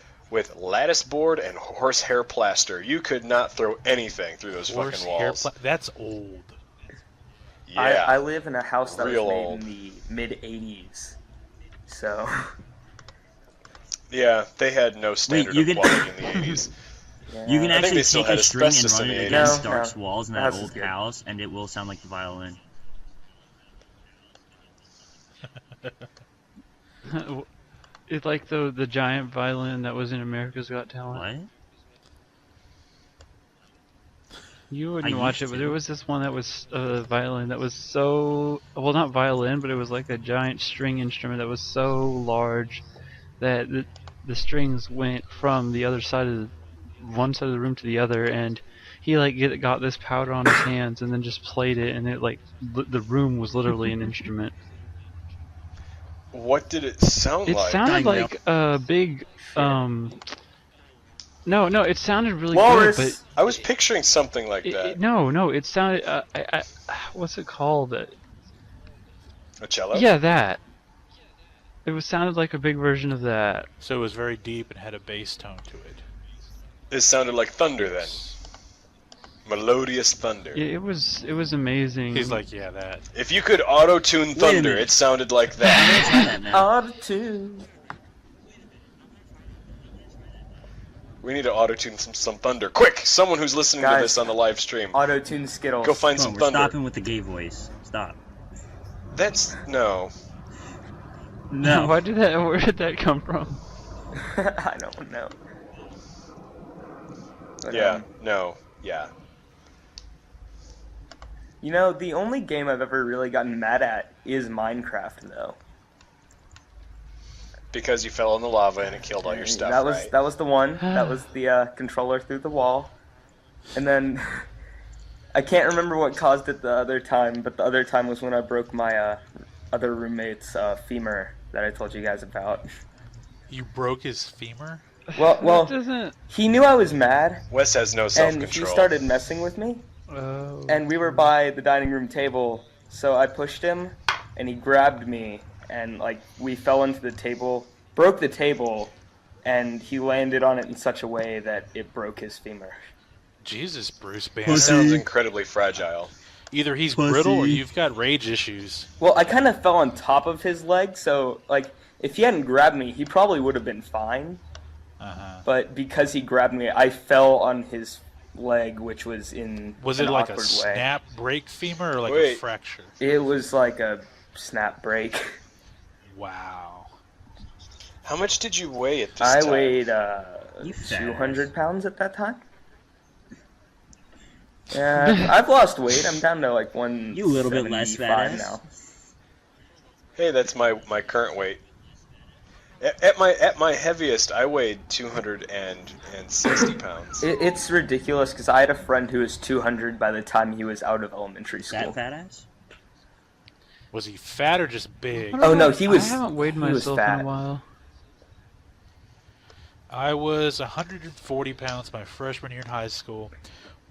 Speaker 2: lattice board and horsehair plaster. You could not throw anything through those
Speaker 1: Horse
Speaker 2: fucking
Speaker 1: hair
Speaker 2: walls.
Speaker 1: that's old.
Speaker 2: Yeah.
Speaker 5: I live in a house that was
Speaker 2: Real
Speaker 5: made
Speaker 2: old.
Speaker 5: in the mid-'80s. So,
Speaker 2: Yeah, they had no standard
Speaker 3: you
Speaker 2: of
Speaker 3: could-
Speaker 2: quality in the 80s.
Speaker 3: You can
Speaker 2: I think
Speaker 3: actually
Speaker 2: they still
Speaker 3: take a
Speaker 2: had
Speaker 3: string and
Speaker 2: asbestos
Speaker 3: run
Speaker 2: in
Speaker 3: it
Speaker 2: the
Speaker 3: against
Speaker 5: 80s.
Speaker 3: Dark's
Speaker 5: No,
Speaker 3: walls in
Speaker 5: the
Speaker 3: that
Speaker 5: house is
Speaker 3: old
Speaker 5: good.
Speaker 3: house, and it will sound like the violin.
Speaker 4: It's like the giant violin that was in America's Got Talent.
Speaker 3: What?
Speaker 4: You wouldn't
Speaker 3: I
Speaker 4: watch it,
Speaker 3: used
Speaker 4: but
Speaker 3: to.
Speaker 4: there was this one that was a violin that was so well, not violin, but it was like a giant string instrument that was so large that the strings went from the other side of one side of the room to the other, and he like got this powder on his hands and then just played it, and it like the room was literally an instrument.
Speaker 2: What did it sound
Speaker 4: It
Speaker 2: like?
Speaker 4: sounded
Speaker 3: I know.
Speaker 4: like a big no, it sounded really
Speaker 5: Walrus.
Speaker 4: good, but
Speaker 2: I was picturing something like that.
Speaker 4: no, it sounded what's it called?
Speaker 2: A cello?
Speaker 4: Yeah, that. It was sounded like a big version of that.
Speaker 1: So it was very deep and had a bass tone to it.
Speaker 2: It sounded like thunder then. Melodious thunder.
Speaker 4: It was amazing.
Speaker 1: He's like, yeah, that.
Speaker 2: If you could auto-tune
Speaker 3: a
Speaker 2: thunder,
Speaker 3: minute.
Speaker 2: it sounded like
Speaker 3: I'm
Speaker 2: that.
Speaker 3: gonna try that now.
Speaker 5: Auto-tune.
Speaker 2: We need to auto-tune some thunder. Quick! Someone who's listening to
Speaker 5: Guys.
Speaker 2: this on the live stream.
Speaker 5: Auto-tune Skittles.
Speaker 2: Go find
Speaker 3: Come
Speaker 2: some
Speaker 3: on, we're
Speaker 2: thunder.
Speaker 3: stopping with the gay voice. Stop.
Speaker 2: That's... no.
Speaker 3: No.
Speaker 4: Where did that come from?
Speaker 5: I don't know. But,
Speaker 2: Yeah, no, yeah.
Speaker 5: You know, the only game I've ever really gotten mad at is Minecraft, though.
Speaker 2: Because you fell in the lava and it killed all your stuff,
Speaker 5: that was
Speaker 2: right?
Speaker 5: that was the one. That was the controller through the wall, and then I can't remember what caused it the other time. But the other time was when I broke my other roommate's femur that I told you guys about.
Speaker 1: You broke his femur?
Speaker 5: Well,
Speaker 4: That doesn't.
Speaker 5: he knew I was mad,
Speaker 2: Wes has no
Speaker 5: and
Speaker 2: self-control.
Speaker 5: he started messing with me.
Speaker 4: Oh.
Speaker 5: And we were by the dining room table, so I pushed him, and he grabbed me, and like we fell into the table, broke the table, and he landed on it in such a way that it broke his femur.
Speaker 1: Jesus, Bruce
Speaker 2: That
Speaker 1: Banner.
Speaker 2: sounds incredibly fragile.
Speaker 1: Either he's
Speaker 3: Pussy.
Speaker 1: brittle or you've got rage issues.
Speaker 5: Well, I kind of fell on top of his leg, so like if he hadn't grabbed me, he probably would have been fine.
Speaker 1: Uh-huh.
Speaker 5: But because he grabbed me, I fell on his leg, which was in
Speaker 1: Was
Speaker 5: an
Speaker 1: it like a
Speaker 5: awkward way.
Speaker 1: snap break femur or like a
Speaker 2: Wait.
Speaker 1: fracture?
Speaker 5: It was like a snap break.
Speaker 1: Wow.
Speaker 2: How much did you weigh at this
Speaker 5: I
Speaker 2: time?
Speaker 5: weighed
Speaker 3: You fat
Speaker 5: 200 pounds at that time. Yeah, I've lost weight. I'm down to like 175
Speaker 3: You a little bit less fat ass.
Speaker 5: now.
Speaker 2: Hey, that's my current weight. At my heaviest, I weighed 260 pounds.
Speaker 5: It's ridiculous because I had a friend who was 200 by the time he was out of elementary school.
Speaker 3: That fat ass?
Speaker 1: Was he fat or just big?
Speaker 5: Oh no, he was.
Speaker 4: I haven't weighed
Speaker 5: he was
Speaker 4: myself in
Speaker 5: fat.
Speaker 4: a while.
Speaker 1: I was 140 pounds my freshman year in high school.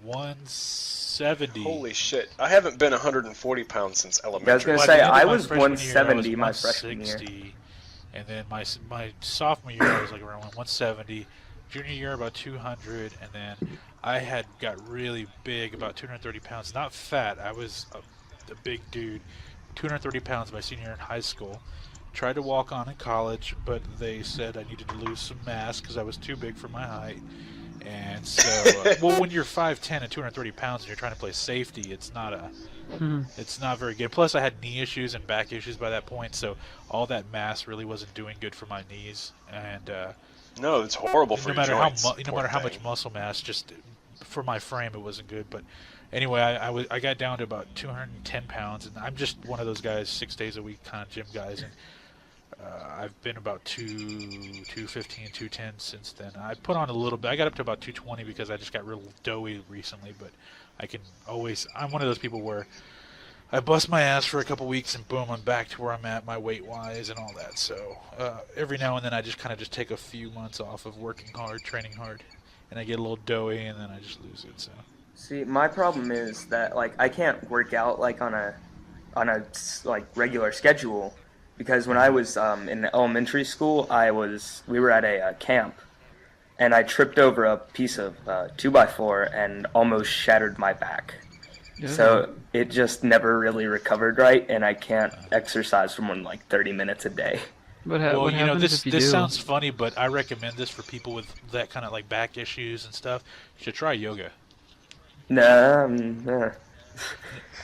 Speaker 1: 170.
Speaker 2: Holy shit! I haven't been 140 pounds since
Speaker 5: I was
Speaker 2: elementary.
Speaker 5: gonna
Speaker 1: Well, at
Speaker 5: say
Speaker 1: the end of
Speaker 5: I
Speaker 1: my
Speaker 5: was
Speaker 1: freshman year, I
Speaker 5: 170 my
Speaker 1: was
Speaker 5: freshman year.
Speaker 1: 160, and then my sophomore year I was like around 170. Junior year about 200, and then I had got really big, about 230 pounds. Not fat. I was a big dude. 230 pounds my senior year in high school. Tried to walk on in college, but they said I needed to lose some mass because I was too big for my height. And so, well, when you're 5'10" and 230 pounds and you're trying to play safety, it's not very good. Plus, I had knee issues and back issues by that point, so all that mass really wasn't doing good for my knees. And
Speaker 2: No, it's horrible for
Speaker 1: no
Speaker 2: your
Speaker 1: matter
Speaker 2: joints.
Speaker 1: no
Speaker 2: poor
Speaker 1: matter how
Speaker 2: thing.
Speaker 1: much muscle mass, just for my frame, it wasn't good. But anyway, I got down to about 210 pounds, and I'm just one of those guys, 6 days a week kind of gym guys, and I've been about 215, 210 since then. I put on a little bit. I got up to about 220 because I just got real doughy recently, but I'm one of those people where I bust my ass for a couple weeks and boom, I'm back to where I'm at, my weight-wise and all that. So every now and then I just kind of just take a few months off of working hard, training hard, and I get a little doughy and then I just lose it. So
Speaker 5: See, my problem is that like I can't work out like on a like regular schedule because when I was in elementary school, we were at a camp, and I tripped over a piece of 2x4 and almost shattered my back. So it just never really recovered right, and I can't exercise for more than like 30 minutes a day.
Speaker 4: What
Speaker 1: Well,
Speaker 4: what happens
Speaker 1: this
Speaker 4: if you
Speaker 1: this
Speaker 4: do?
Speaker 1: sounds funny, but I recommend this for people with that kind of like back issues and stuff. You should try yoga.
Speaker 5: Nah,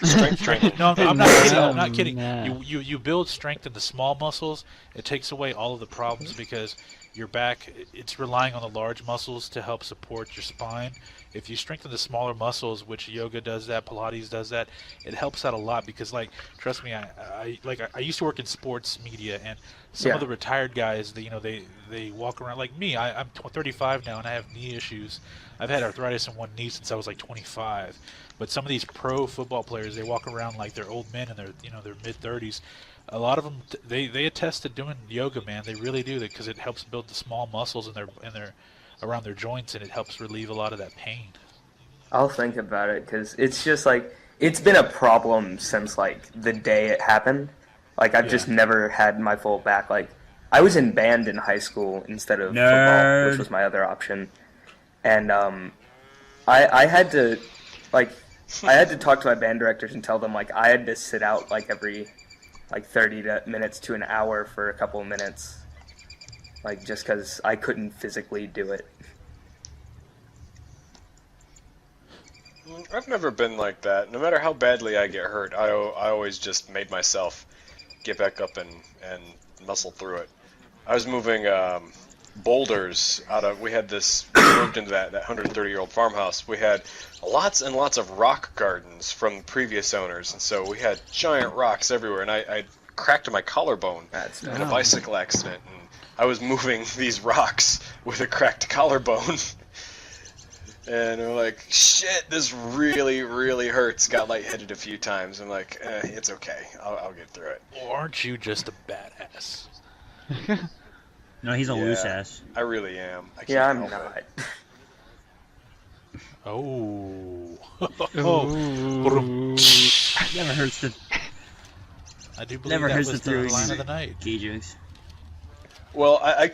Speaker 2: Strength training.
Speaker 1: No, I'm not kidding. I'm not kidding.
Speaker 4: Nah.
Speaker 1: You build strength in the small muscles. It takes away all of the problems because your back it's relying on the large muscles to help support your spine. If you strengthen the smaller muscles, which yoga does that, Pilates does that, it helps out a lot because like trust me, I used to work in sports media and some of
Speaker 5: Yeah.
Speaker 1: the retired guys, they walk around like me. I'm 35 now and I have knee issues. I've had arthritis in one knee since I was like 25. But some of these pro football players, they walk around like they're old men in their mid 30s. A lot of them, they attest to doing yoga, man. They really do that because it helps build the small muscles in their around their joints, and it helps relieve a lot of that pain.
Speaker 5: I'll think about it because it's just like it's been a problem since like the day it happened. Like I've just
Speaker 1: Yeah.
Speaker 5: never had my full back. Like I was in band in high school instead of football,
Speaker 3: Nerd.
Speaker 5: which was my other option, and I had to like I had to talk to my band directors and tell them like I had to sit out like every like 30 minutes to an hour for a couple of minutes, like just because I couldn't physically do it.
Speaker 2: I've never been like that. No matter how badly I get hurt, I always just made myself get back up and muscle through it. I was moving boulders out of. We had this. We moved into that 130-year-old farmhouse. We had lots and lots of rock gardens from previous owners, and so we had giant rocks everywhere. And I cracked my collarbone
Speaker 5: That's
Speaker 2: in a bicycle accident, and I was moving these rocks with a cracked collarbone. And I'm like, shit, this really, really hurts. Got lightheaded a few times. I'm like, it's okay. I'll get through it.
Speaker 1: Or aren't you just a badass?
Speaker 3: No, he's a
Speaker 2: Yeah.
Speaker 3: loose ass.
Speaker 2: I really am. I can't
Speaker 5: Yeah, I'm
Speaker 2: help
Speaker 5: not.
Speaker 2: it.
Speaker 1: Oh.
Speaker 4: Ooh.
Speaker 3: Never hurts to
Speaker 1: I do believe
Speaker 3: Never
Speaker 1: that
Speaker 3: hurts
Speaker 1: was
Speaker 3: to
Speaker 1: the
Speaker 3: throw
Speaker 1: line
Speaker 3: you-
Speaker 1: of the night.
Speaker 3: gay jokes.
Speaker 2: Well, I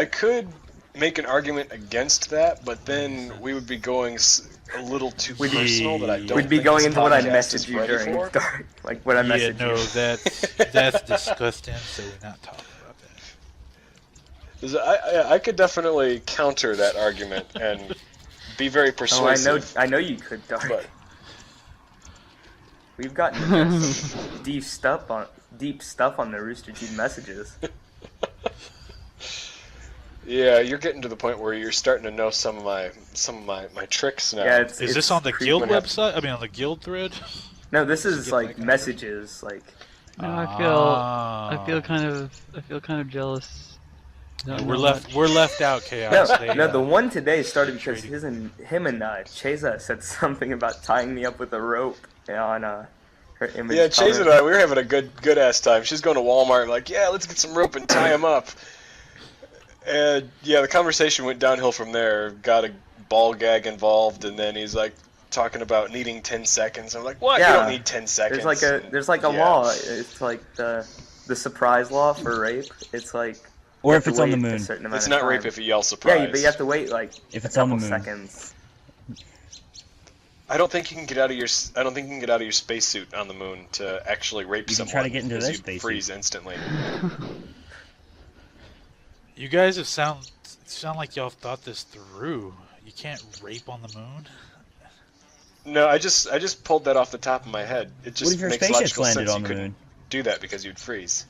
Speaker 2: could make an argument against that, but then we would be going a little too
Speaker 5: We'd be-
Speaker 2: personal that I don't
Speaker 5: We'd be
Speaker 2: think
Speaker 5: going
Speaker 2: this
Speaker 5: into what I
Speaker 2: podcast is
Speaker 5: messaged you
Speaker 2: ready
Speaker 5: during
Speaker 2: for.
Speaker 5: dark, like what I
Speaker 1: Yeah,
Speaker 5: messaged
Speaker 1: no,
Speaker 5: you.
Speaker 1: that's disgusting. So we're not talking about that.
Speaker 2: 'Cause I could definitely counter that argument and be very
Speaker 5: Oh,
Speaker 2: persuasive.
Speaker 5: I know you could, Dark.
Speaker 2: But
Speaker 5: We've gotten deep stuff on the Rooster Teeth messages.
Speaker 2: yeah, you're getting to the point where you're starting to know some of my tricks now.
Speaker 5: Yeah,
Speaker 1: Is this on the guild
Speaker 5: creeping.
Speaker 1: website? I mean, on the guild thread?
Speaker 5: No, this is
Speaker 1: get
Speaker 5: like
Speaker 1: that kind of-
Speaker 5: messages. Like
Speaker 4: No,
Speaker 1: Ah.
Speaker 4: I feel kind of jealous. Don't
Speaker 1: We're
Speaker 4: know
Speaker 1: left out, chaos.
Speaker 5: no, the one today started because him and Chesa said something about tying me up with a rope on her image.
Speaker 2: Yeah, Chase
Speaker 5: cover.
Speaker 2: and I, we were having a good ass time. She's going to Walmart, like, yeah, let's get some rope and tie him up. And yeah, the conversation went downhill from there. Got a ball gag involved, and then he's like talking about needing 10 seconds. I'm like, what?
Speaker 5: Yeah.
Speaker 2: You don't need 10 seconds.
Speaker 5: There's like a
Speaker 2: Yeah.
Speaker 5: law. It's like the surprise law for rape. It's like
Speaker 3: Or
Speaker 5: you
Speaker 3: if
Speaker 5: have
Speaker 3: it's
Speaker 5: to
Speaker 3: on the
Speaker 5: wait a
Speaker 3: moon.
Speaker 5: certain amount
Speaker 2: It's
Speaker 5: of
Speaker 2: not
Speaker 5: time.
Speaker 2: rape if you yell surprise.
Speaker 5: Yeah, but you have to wait like
Speaker 3: If
Speaker 5: a
Speaker 3: it's on the
Speaker 5: couple
Speaker 3: moon.
Speaker 5: seconds.
Speaker 2: I don't think you can get out of your spacesuit on the moon to actually rape
Speaker 3: You can
Speaker 2: someone.
Speaker 3: try to get into
Speaker 2: because
Speaker 3: their
Speaker 2: you'd
Speaker 3: spacesuit.
Speaker 2: freeze instantly.
Speaker 1: You guys have sound like y'all thought this through. You can't rape on the moon.
Speaker 2: No, I just pulled that off the top of my head. It
Speaker 3: What
Speaker 2: just
Speaker 3: if your
Speaker 2: makes
Speaker 3: spaceship's
Speaker 2: logical
Speaker 3: landed
Speaker 2: sense.
Speaker 3: on
Speaker 2: You
Speaker 3: the
Speaker 2: couldn't
Speaker 3: moon?
Speaker 2: do that because you'd freeze.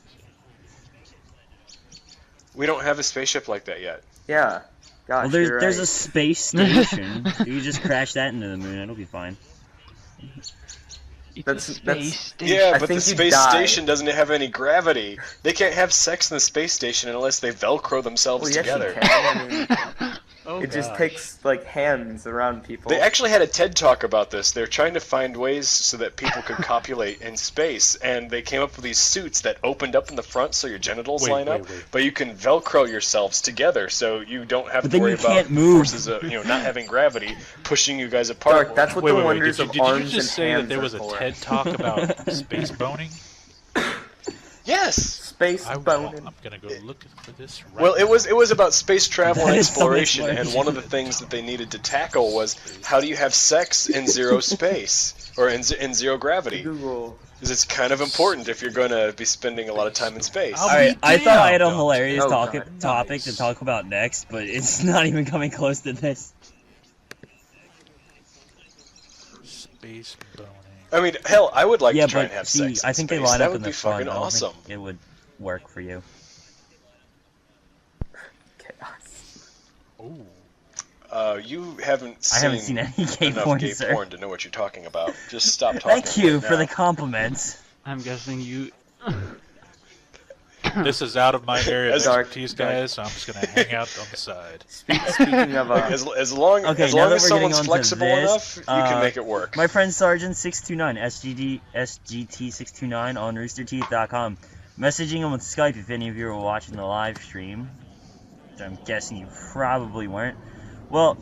Speaker 2: We don't have a spaceship like that yet.
Speaker 5: Yeah. Gosh,
Speaker 3: Well,
Speaker 5: you're
Speaker 3: there's
Speaker 5: right.
Speaker 3: a space station. You just crash that into the moon. It'll be fine.
Speaker 4: It's
Speaker 5: That's-
Speaker 4: a space
Speaker 5: that's-
Speaker 4: station.
Speaker 2: Yeah,
Speaker 5: I
Speaker 2: but the
Speaker 5: think you'd
Speaker 2: space
Speaker 5: die.
Speaker 2: station doesn't have any gravity. They can't have sex in the space station unless they Velcro themselves
Speaker 5: Well, yes,
Speaker 2: together.
Speaker 5: you can. I mean,
Speaker 1: Oh,
Speaker 5: it just
Speaker 1: gosh.
Speaker 5: takes like hands around people.
Speaker 2: They actually had a TED talk about this. They're trying to find ways so that people could copulate in space, and they came up with these suits that opened up in the front so your genitals
Speaker 1: Wait,
Speaker 2: line up,
Speaker 1: wait.
Speaker 2: but you can Velcro yourselves together so you don't have
Speaker 3: But
Speaker 2: to
Speaker 3: then
Speaker 2: worry
Speaker 3: you
Speaker 2: about
Speaker 3: can't move.
Speaker 2: forces of not having gravity pushing you guys apart.
Speaker 5: Dark, that's what
Speaker 1: Wait,
Speaker 5: the
Speaker 1: wait, wait.
Speaker 5: wonders
Speaker 1: Did
Speaker 5: of
Speaker 1: you
Speaker 5: arms
Speaker 1: just
Speaker 5: and
Speaker 1: say
Speaker 5: hands
Speaker 1: that there was
Speaker 5: are
Speaker 1: a
Speaker 5: for.
Speaker 1: TED talk about space boning?
Speaker 2: Yes.
Speaker 5: Space
Speaker 1: I'm
Speaker 5: boning.
Speaker 1: gonna go look for this. Right
Speaker 2: Well,
Speaker 1: now.
Speaker 2: it was about space travel and
Speaker 3: That is so much
Speaker 2: exploration, and
Speaker 3: worse.
Speaker 2: one of the things that they needed to tackle was how do you have sex in zero space or in zero gravity?
Speaker 5: Google.
Speaker 2: Because it's kind of important if you're going to be spending a lot of time in space.
Speaker 1: I'll
Speaker 3: Alright,
Speaker 1: be
Speaker 3: I thought I had a
Speaker 1: damned.
Speaker 3: hilarious
Speaker 5: Oh,
Speaker 3: topic
Speaker 5: God.
Speaker 3: to talk about next, but it's not even coming close to this.
Speaker 1: Space boning.
Speaker 2: I mean, hell, I would like
Speaker 3: Yeah,
Speaker 2: to try
Speaker 3: but
Speaker 2: and have
Speaker 3: see,
Speaker 2: sex
Speaker 3: I
Speaker 2: in
Speaker 3: think
Speaker 2: space.
Speaker 3: they line
Speaker 2: That
Speaker 3: up
Speaker 2: would
Speaker 3: in
Speaker 2: be
Speaker 3: the front.
Speaker 2: fucking
Speaker 3: I don't
Speaker 2: awesome.
Speaker 3: think it would work for you.
Speaker 5: Chaos.
Speaker 1: Ooh.
Speaker 2: You haven't seen,
Speaker 3: I haven't seen any gay
Speaker 2: enough
Speaker 3: porn,
Speaker 2: gay
Speaker 3: sir.
Speaker 2: porn to know what you're talking about. Just stop talking.
Speaker 3: Thank you
Speaker 2: right
Speaker 3: for the
Speaker 2: now.
Speaker 3: compliments.
Speaker 4: I'm guessing you.
Speaker 1: This is out of my area of
Speaker 2: As-
Speaker 1: expertise,
Speaker 5: Dark.
Speaker 1: guys, so I'm just gonna hang out on the side.
Speaker 5: Speaking of
Speaker 2: As long
Speaker 3: Okay,
Speaker 2: as,
Speaker 3: now
Speaker 2: long
Speaker 3: that
Speaker 2: as
Speaker 3: we're getting
Speaker 2: someone's
Speaker 3: onto
Speaker 2: flexible
Speaker 3: this,
Speaker 2: enough, you can make it work.
Speaker 3: My friend Sergeant 629 SGT629 on roosterteeth.com. Messaging him on Skype if any of you are watching the live stream. Which I'm guessing you probably weren't. Well,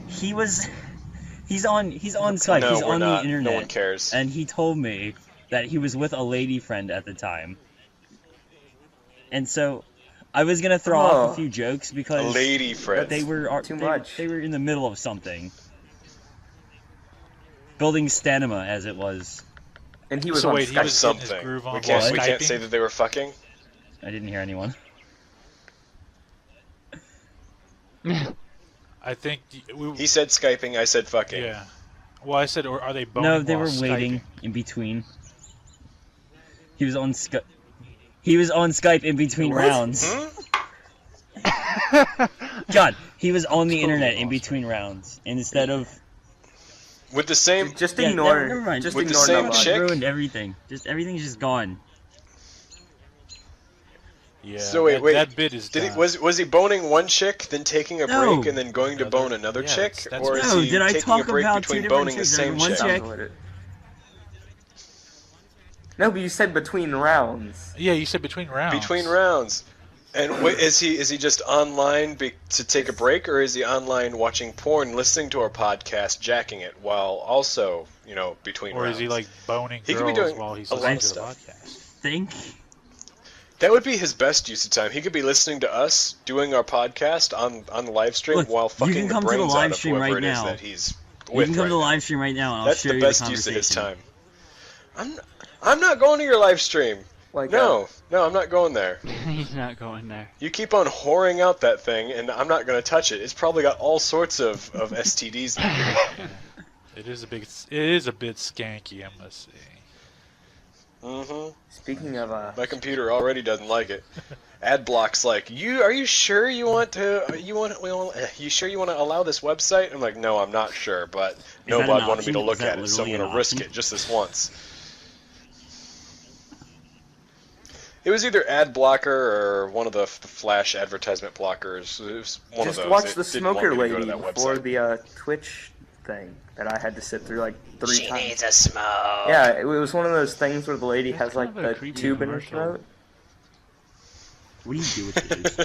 Speaker 3: he's on Skype.
Speaker 2: No,
Speaker 3: He's
Speaker 2: we're
Speaker 3: on
Speaker 2: not.
Speaker 3: the internet.
Speaker 2: No one cares.
Speaker 3: And he told me that he was with a lady friend at the time. And so I was gonna throw off
Speaker 5: Oh.
Speaker 3: a few jokes
Speaker 2: A
Speaker 3: because
Speaker 2: lady friend.
Speaker 3: they were
Speaker 5: Too
Speaker 3: they,
Speaker 5: much.
Speaker 3: they were in the middle of something. Building stamina, as it was.
Speaker 5: and he was
Speaker 1: So
Speaker 5: on
Speaker 1: wait, he
Speaker 5: Skype.
Speaker 1: was getting his
Speaker 2: Something.
Speaker 1: groove on
Speaker 2: We
Speaker 1: while
Speaker 2: can't
Speaker 1: Skyping?
Speaker 2: say that they were fucking.
Speaker 3: I didn't hear anyone.
Speaker 1: I think
Speaker 2: He said Skyping. I said fucking.
Speaker 1: yeah. Well, I said, or are they boning
Speaker 3: No, they
Speaker 1: while
Speaker 3: were waiting
Speaker 1: Skyping?
Speaker 3: in between. He was on Skype. He was on Skype in between
Speaker 5: What?
Speaker 3: rounds. God, he was on the internet in between rounds instead of.
Speaker 2: With the same.
Speaker 5: Just
Speaker 3: Yeah,
Speaker 5: ignore.
Speaker 3: never mind.
Speaker 5: Just
Speaker 2: With the
Speaker 5: ignore
Speaker 2: same
Speaker 5: nobody.
Speaker 2: chick?
Speaker 3: Ruined everything. Just everything's just gone.
Speaker 1: Yeah.
Speaker 2: So wait,
Speaker 1: that bit is
Speaker 2: Did he,
Speaker 1: done.
Speaker 2: was he boning one chick, then taking a
Speaker 3: No.
Speaker 2: break, and then going to bone another
Speaker 1: Yeah,
Speaker 2: chick,
Speaker 1: that's
Speaker 2: or
Speaker 1: what-
Speaker 2: is
Speaker 3: No,
Speaker 2: he
Speaker 3: did I
Speaker 2: taking
Speaker 3: talk
Speaker 2: a break
Speaker 3: about two
Speaker 2: between
Speaker 3: different
Speaker 2: boning the
Speaker 3: chicks?
Speaker 2: same
Speaker 3: One
Speaker 2: chick?
Speaker 3: chick-
Speaker 5: Sounds like it. No, but you said between rounds.
Speaker 1: Yeah, you said between rounds.
Speaker 2: Between rounds. And is he just online to take a break, or is he online watching porn, listening to our podcast, jacking it, while also, between
Speaker 1: Or
Speaker 2: rounds?
Speaker 1: is he like boning
Speaker 2: He could be
Speaker 1: girls
Speaker 2: doing
Speaker 1: while he's
Speaker 2: a lot
Speaker 1: listening
Speaker 2: of
Speaker 1: to the
Speaker 2: stuff.
Speaker 1: podcast?
Speaker 3: Think.
Speaker 2: That would be his best use of time. He could be listening to us doing our podcast on the live stream
Speaker 3: Look,
Speaker 2: while
Speaker 3: you
Speaker 2: fucking
Speaker 3: can
Speaker 2: the
Speaker 3: come to the
Speaker 2: brains
Speaker 3: live
Speaker 2: out of
Speaker 3: stream
Speaker 2: whoever
Speaker 3: right
Speaker 2: it is
Speaker 3: now.
Speaker 2: that he's
Speaker 3: You
Speaker 2: with
Speaker 3: can come
Speaker 2: right
Speaker 3: to the
Speaker 2: now.
Speaker 3: live stream right now, and I'll
Speaker 2: That's
Speaker 3: show
Speaker 2: the
Speaker 3: you
Speaker 2: best
Speaker 3: the
Speaker 2: use of his
Speaker 3: conversation.
Speaker 2: time. I'm not going to your live stream.
Speaker 5: Like
Speaker 2: No, I'm not going there.
Speaker 4: He's not going there.
Speaker 2: You keep on whoring out that thing, and I'm not going to touch it. It's probably got all sorts of STDs in it.
Speaker 1: It is a bit skanky, I must say.
Speaker 2: Mm-hmm.
Speaker 5: Speaking of
Speaker 2: My computer already doesn't like it. Ad block's like, are you sure you want to allow this website? I'm like, no, I'm not sure, but
Speaker 3: that
Speaker 2: nobody
Speaker 3: an
Speaker 2: wanted me to
Speaker 3: option?
Speaker 2: look
Speaker 3: Is that
Speaker 2: at it, so I'm
Speaker 3: literally
Speaker 2: going
Speaker 3: an
Speaker 2: to risk
Speaker 3: option?
Speaker 2: it just this once. It was either ad blocker or one of the flash advertisement blockers. It was one
Speaker 5: just
Speaker 2: of those.
Speaker 5: watch
Speaker 2: It
Speaker 5: the
Speaker 2: didn't want
Speaker 5: smoker
Speaker 2: me to go
Speaker 5: lady
Speaker 2: to that
Speaker 5: before
Speaker 2: website.
Speaker 5: the Twitch thing that I had to sit through like 3 times.
Speaker 2: needs a smoke.
Speaker 5: Yeah, it was one of those things where the lady
Speaker 4: That's
Speaker 5: has like
Speaker 4: kind of a
Speaker 5: the
Speaker 4: creepy
Speaker 5: tube in her
Speaker 4: commercial.
Speaker 5: throat.
Speaker 3: What do you do with these?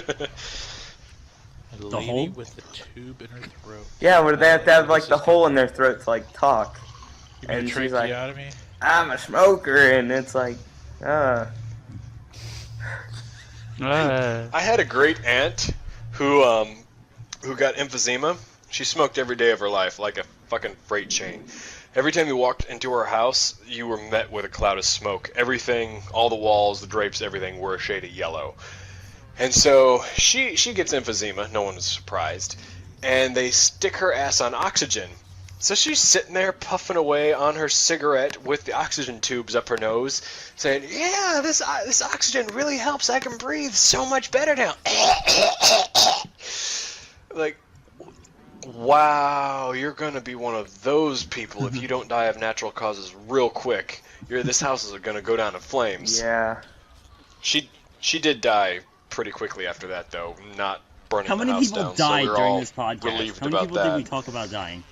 Speaker 1: A
Speaker 3: The
Speaker 1: lady
Speaker 3: hole?
Speaker 1: with the tube in her throat.
Speaker 5: Yeah, where they have to have like
Speaker 1: This
Speaker 5: the
Speaker 1: is
Speaker 5: hole in their throat to like talk.
Speaker 1: You mean
Speaker 5: And
Speaker 1: a
Speaker 5: she's like,
Speaker 1: tracheotomy?
Speaker 5: I'm a smoker, and it's like,
Speaker 2: I had a great aunt who got emphysema. She smoked every day of her life like a fucking freight train. Every time you walked into her house, you were met with a cloud of smoke. Everything, all the walls, the drapes, everything were a shade of yellow. And so she gets emphysema. No one was surprised. And they stick her ass on oxygen. So she's sitting there puffing away on her cigarette with the oxygen tubes up her nose, saying, "Yeah, this oxygen really helps. I can breathe so much better now." Like, wow, you're gonna be one of those people if you don't die of natural causes real quick. This house is gonna go down in flames.
Speaker 5: yeah.
Speaker 2: She did die pretty quickly after that, though, not burning
Speaker 3: How
Speaker 2: the
Speaker 3: many
Speaker 2: house
Speaker 3: people
Speaker 2: down.
Speaker 3: died
Speaker 2: so we're
Speaker 3: during
Speaker 2: all
Speaker 3: this podcast?
Speaker 2: relieved
Speaker 3: How many
Speaker 2: about
Speaker 3: people
Speaker 2: that.
Speaker 3: did we talk about dying?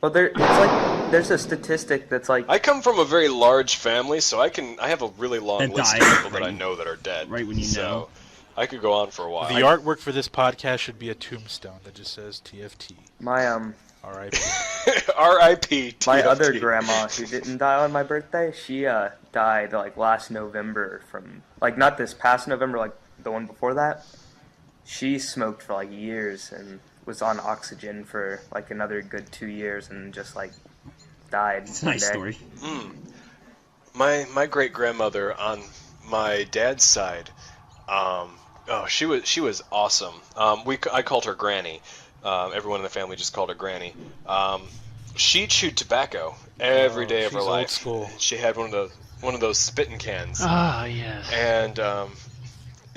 Speaker 5: Well, there's a statistic that's like,
Speaker 2: I come from a very large family, so I have a really long
Speaker 3: That
Speaker 2: list of
Speaker 3: died
Speaker 2: people that I
Speaker 3: right-
Speaker 2: know that are dead.
Speaker 3: right when you
Speaker 2: so
Speaker 3: know.
Speaker 2: I could go on for a while.
Speaker 1: The artwork for this podcast should be a tombstone that just says TFT.
Speaker 5: my
Speaker 1: R.I.P.
Speaker 2: R.I.P.
Speaker 5: my
Speaker 2: TFT.
Speaker 5: other grandma who didn't die on my birthday, she died like last November from like not this past November, like the one before that. She smoked for like years and was on oxygen for like another good 2 years and just like died
Speaker 3: It's a
Speaker 5: one
Speaker 3: nice
Speaker 5: day.
Speaker 3: story.
Speaker 2: My great grandmother on my dad's side, she was awesome. I called her Granny. Everyone in the family just called her Granny. She chewed tobacco every day of her
Speaker 1: she's old
Speaker 2: life.
Speaker 1: school.
Speaker 2: She had one of those spitting cans,
Speaker 4: Ah, yes.
Speaker 2: and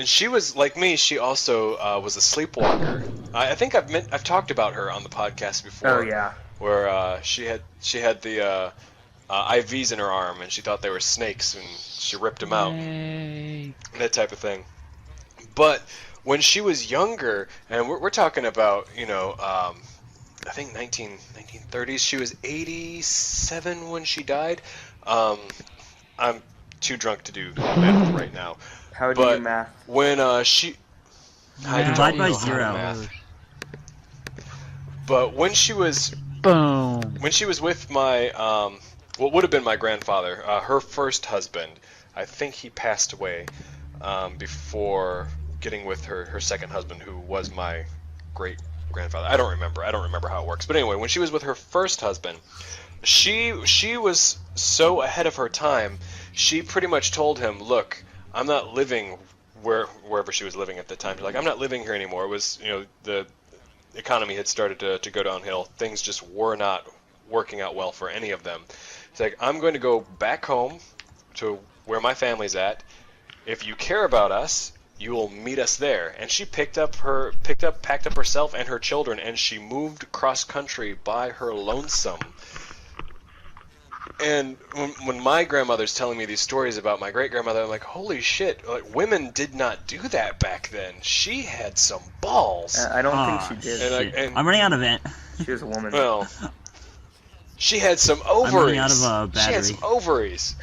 Speaker 2: she was like me. She also was a sleepwalker. I think I've talked about her on the podcast before.
Speaker 5: Oh yeah.
Speaker 2: Where she had the IVs in her arm, and she thought they were snakes, and she ripped them out,
Speaker 4: Yay.
Speaker 2: that type of thing. But when she was younger, and we're talking about, I think 1930s, she was 87 when she died. I'm too drunk to do math right now.
Speaker 5: How do you
Speaker 2: But
Speaker 5: do math?
Speaker 2: when she... I don't
Speaker 3: Divide by
Speaker 2: know how to
Speaker 3: zero.
Speaker 2: math. But when she was
Speaker 4: Boom.
Speaker 2: with my what would have been my grandfather, her first husband, I think he passed away before getting with her second husband, who was my great grandfather. I don't remember how it works. But anyway, when she was with her first husband, she was so ahead of her time. She pretty much told him, "Look, I'm not living wherever she was living at the time. She's like, I'm not living here anymore." It was, the economy had started to go downhill. Things just were not working out well for any of them. It's like, I'm going to go back home to where my family's at. If you care about us, you will meet us there. And she packed up herself and her children, and she moved cross country by her lonesome. And when my grandmother's telling me these stories about my great grandmother, I'm like, holy shit! Like, women did not do that back then. She had some balls.
Speaker 5: I don't think she did.
Speaker 3: Shit. I'm running out of it.
Speaker 5: She was a woman.
Speaker 2: Well, she had some ovaries.
Speaker 3: I'm running out of
Speaker 2: She had
Speaker 3: battery.
Speaker 2: some ovaries.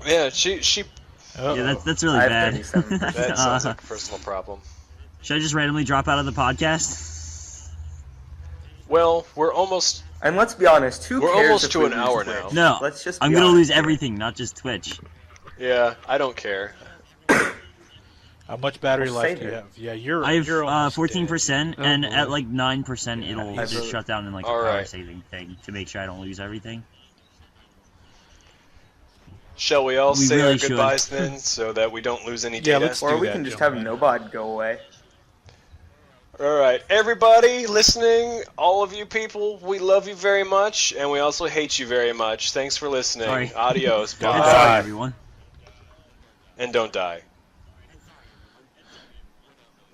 Speaker 2: Yeah, she.
Speaker 3: Yeah, that's really
Speaker 5: I have
Speaker 3: bad.
Speaker 5: 37%.
Speaker 2: That sounds like a personal problem.
Speaker 3: Should I just randomly drop out of the podcast?
Speaker 2: Well, we're almost.
Speaker 5: And let's be honest, who
Speaker 2: We're
Speaker 5: cares
Speaker 2: almost
Speaker 5: if
Speaker 2: to
Speaker 5: we
Speaker 2: an
Speaker 5: lose
Speaker 2: hour
Speaker 5: Twitch?
Speaker 2: now.
Speaker 3: No,
Speaker 5: Let's just
Speaker 3: I'm
Speaker 5: be
Speaker 3: gonna
Speaker 5: honest
Speaker 3: lose
Speaker 5: here.
Speaker 3: everything, not just Twitch.
Speaker 2: Yeah, I don't care.
Speaker 1: How much battery
Speaker 5: Well,
Speaker 1: life
Speaker 5: save
Speaker 1: do you
Speaker 5: it.
Speaker 1: have? Yeah, you're
Speaker 3: I have
Speaker 1: you're almost
Speaker 3: 14%,
Speaker 4: Oh,
Speaker 3: and
Speaker 4: boy.
Speaker 3: at like 9%,
Speaker 1: Yeah,
Speaker 3: it'll
Speaker 1: I've
Speaker 3: just
Speaker 5: heard-
Speaker 3: shut down in like a
Speaker 2: All
Speaker 3: power
Speaker 2: right.
Speaker 3: saving thing to make sure I don't lose everything.
Speaker 2: Shall we all
Speaker 3: We
Speaker 2: say
Speaker 3: really
Speaker 2: our
Speaker 3: should.
Speaker 2: goodbyes then, so that we don't lose any
Speaker 1: Yeah,
Speaker 2: data?
Speaker 1: let's
Speaker 5: Or
Speaker 1: do
Speaker 5: we
Speaker 1: that,
Speaker 5: can just have
Speaker 1: gentlemen.
Speaker 5: Nobod go away.
Speaker 2: All right, everybody listening, all of you people, we love you very much, and we also hate you very much. Thanks for listening.
Speaker 3: Sorry.
Speaker 2: Adios.
Speaker 1: Don't
Speaker 3: And
Speaker 2: Bye.
Speaker 3: sorry,
Speaker 1: die.
Speaker 3: everyone.
Speaker 2: And don't die.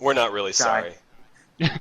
Speaker 2: We're not really
Speaker 5: Die.
Speaker 2: sorry.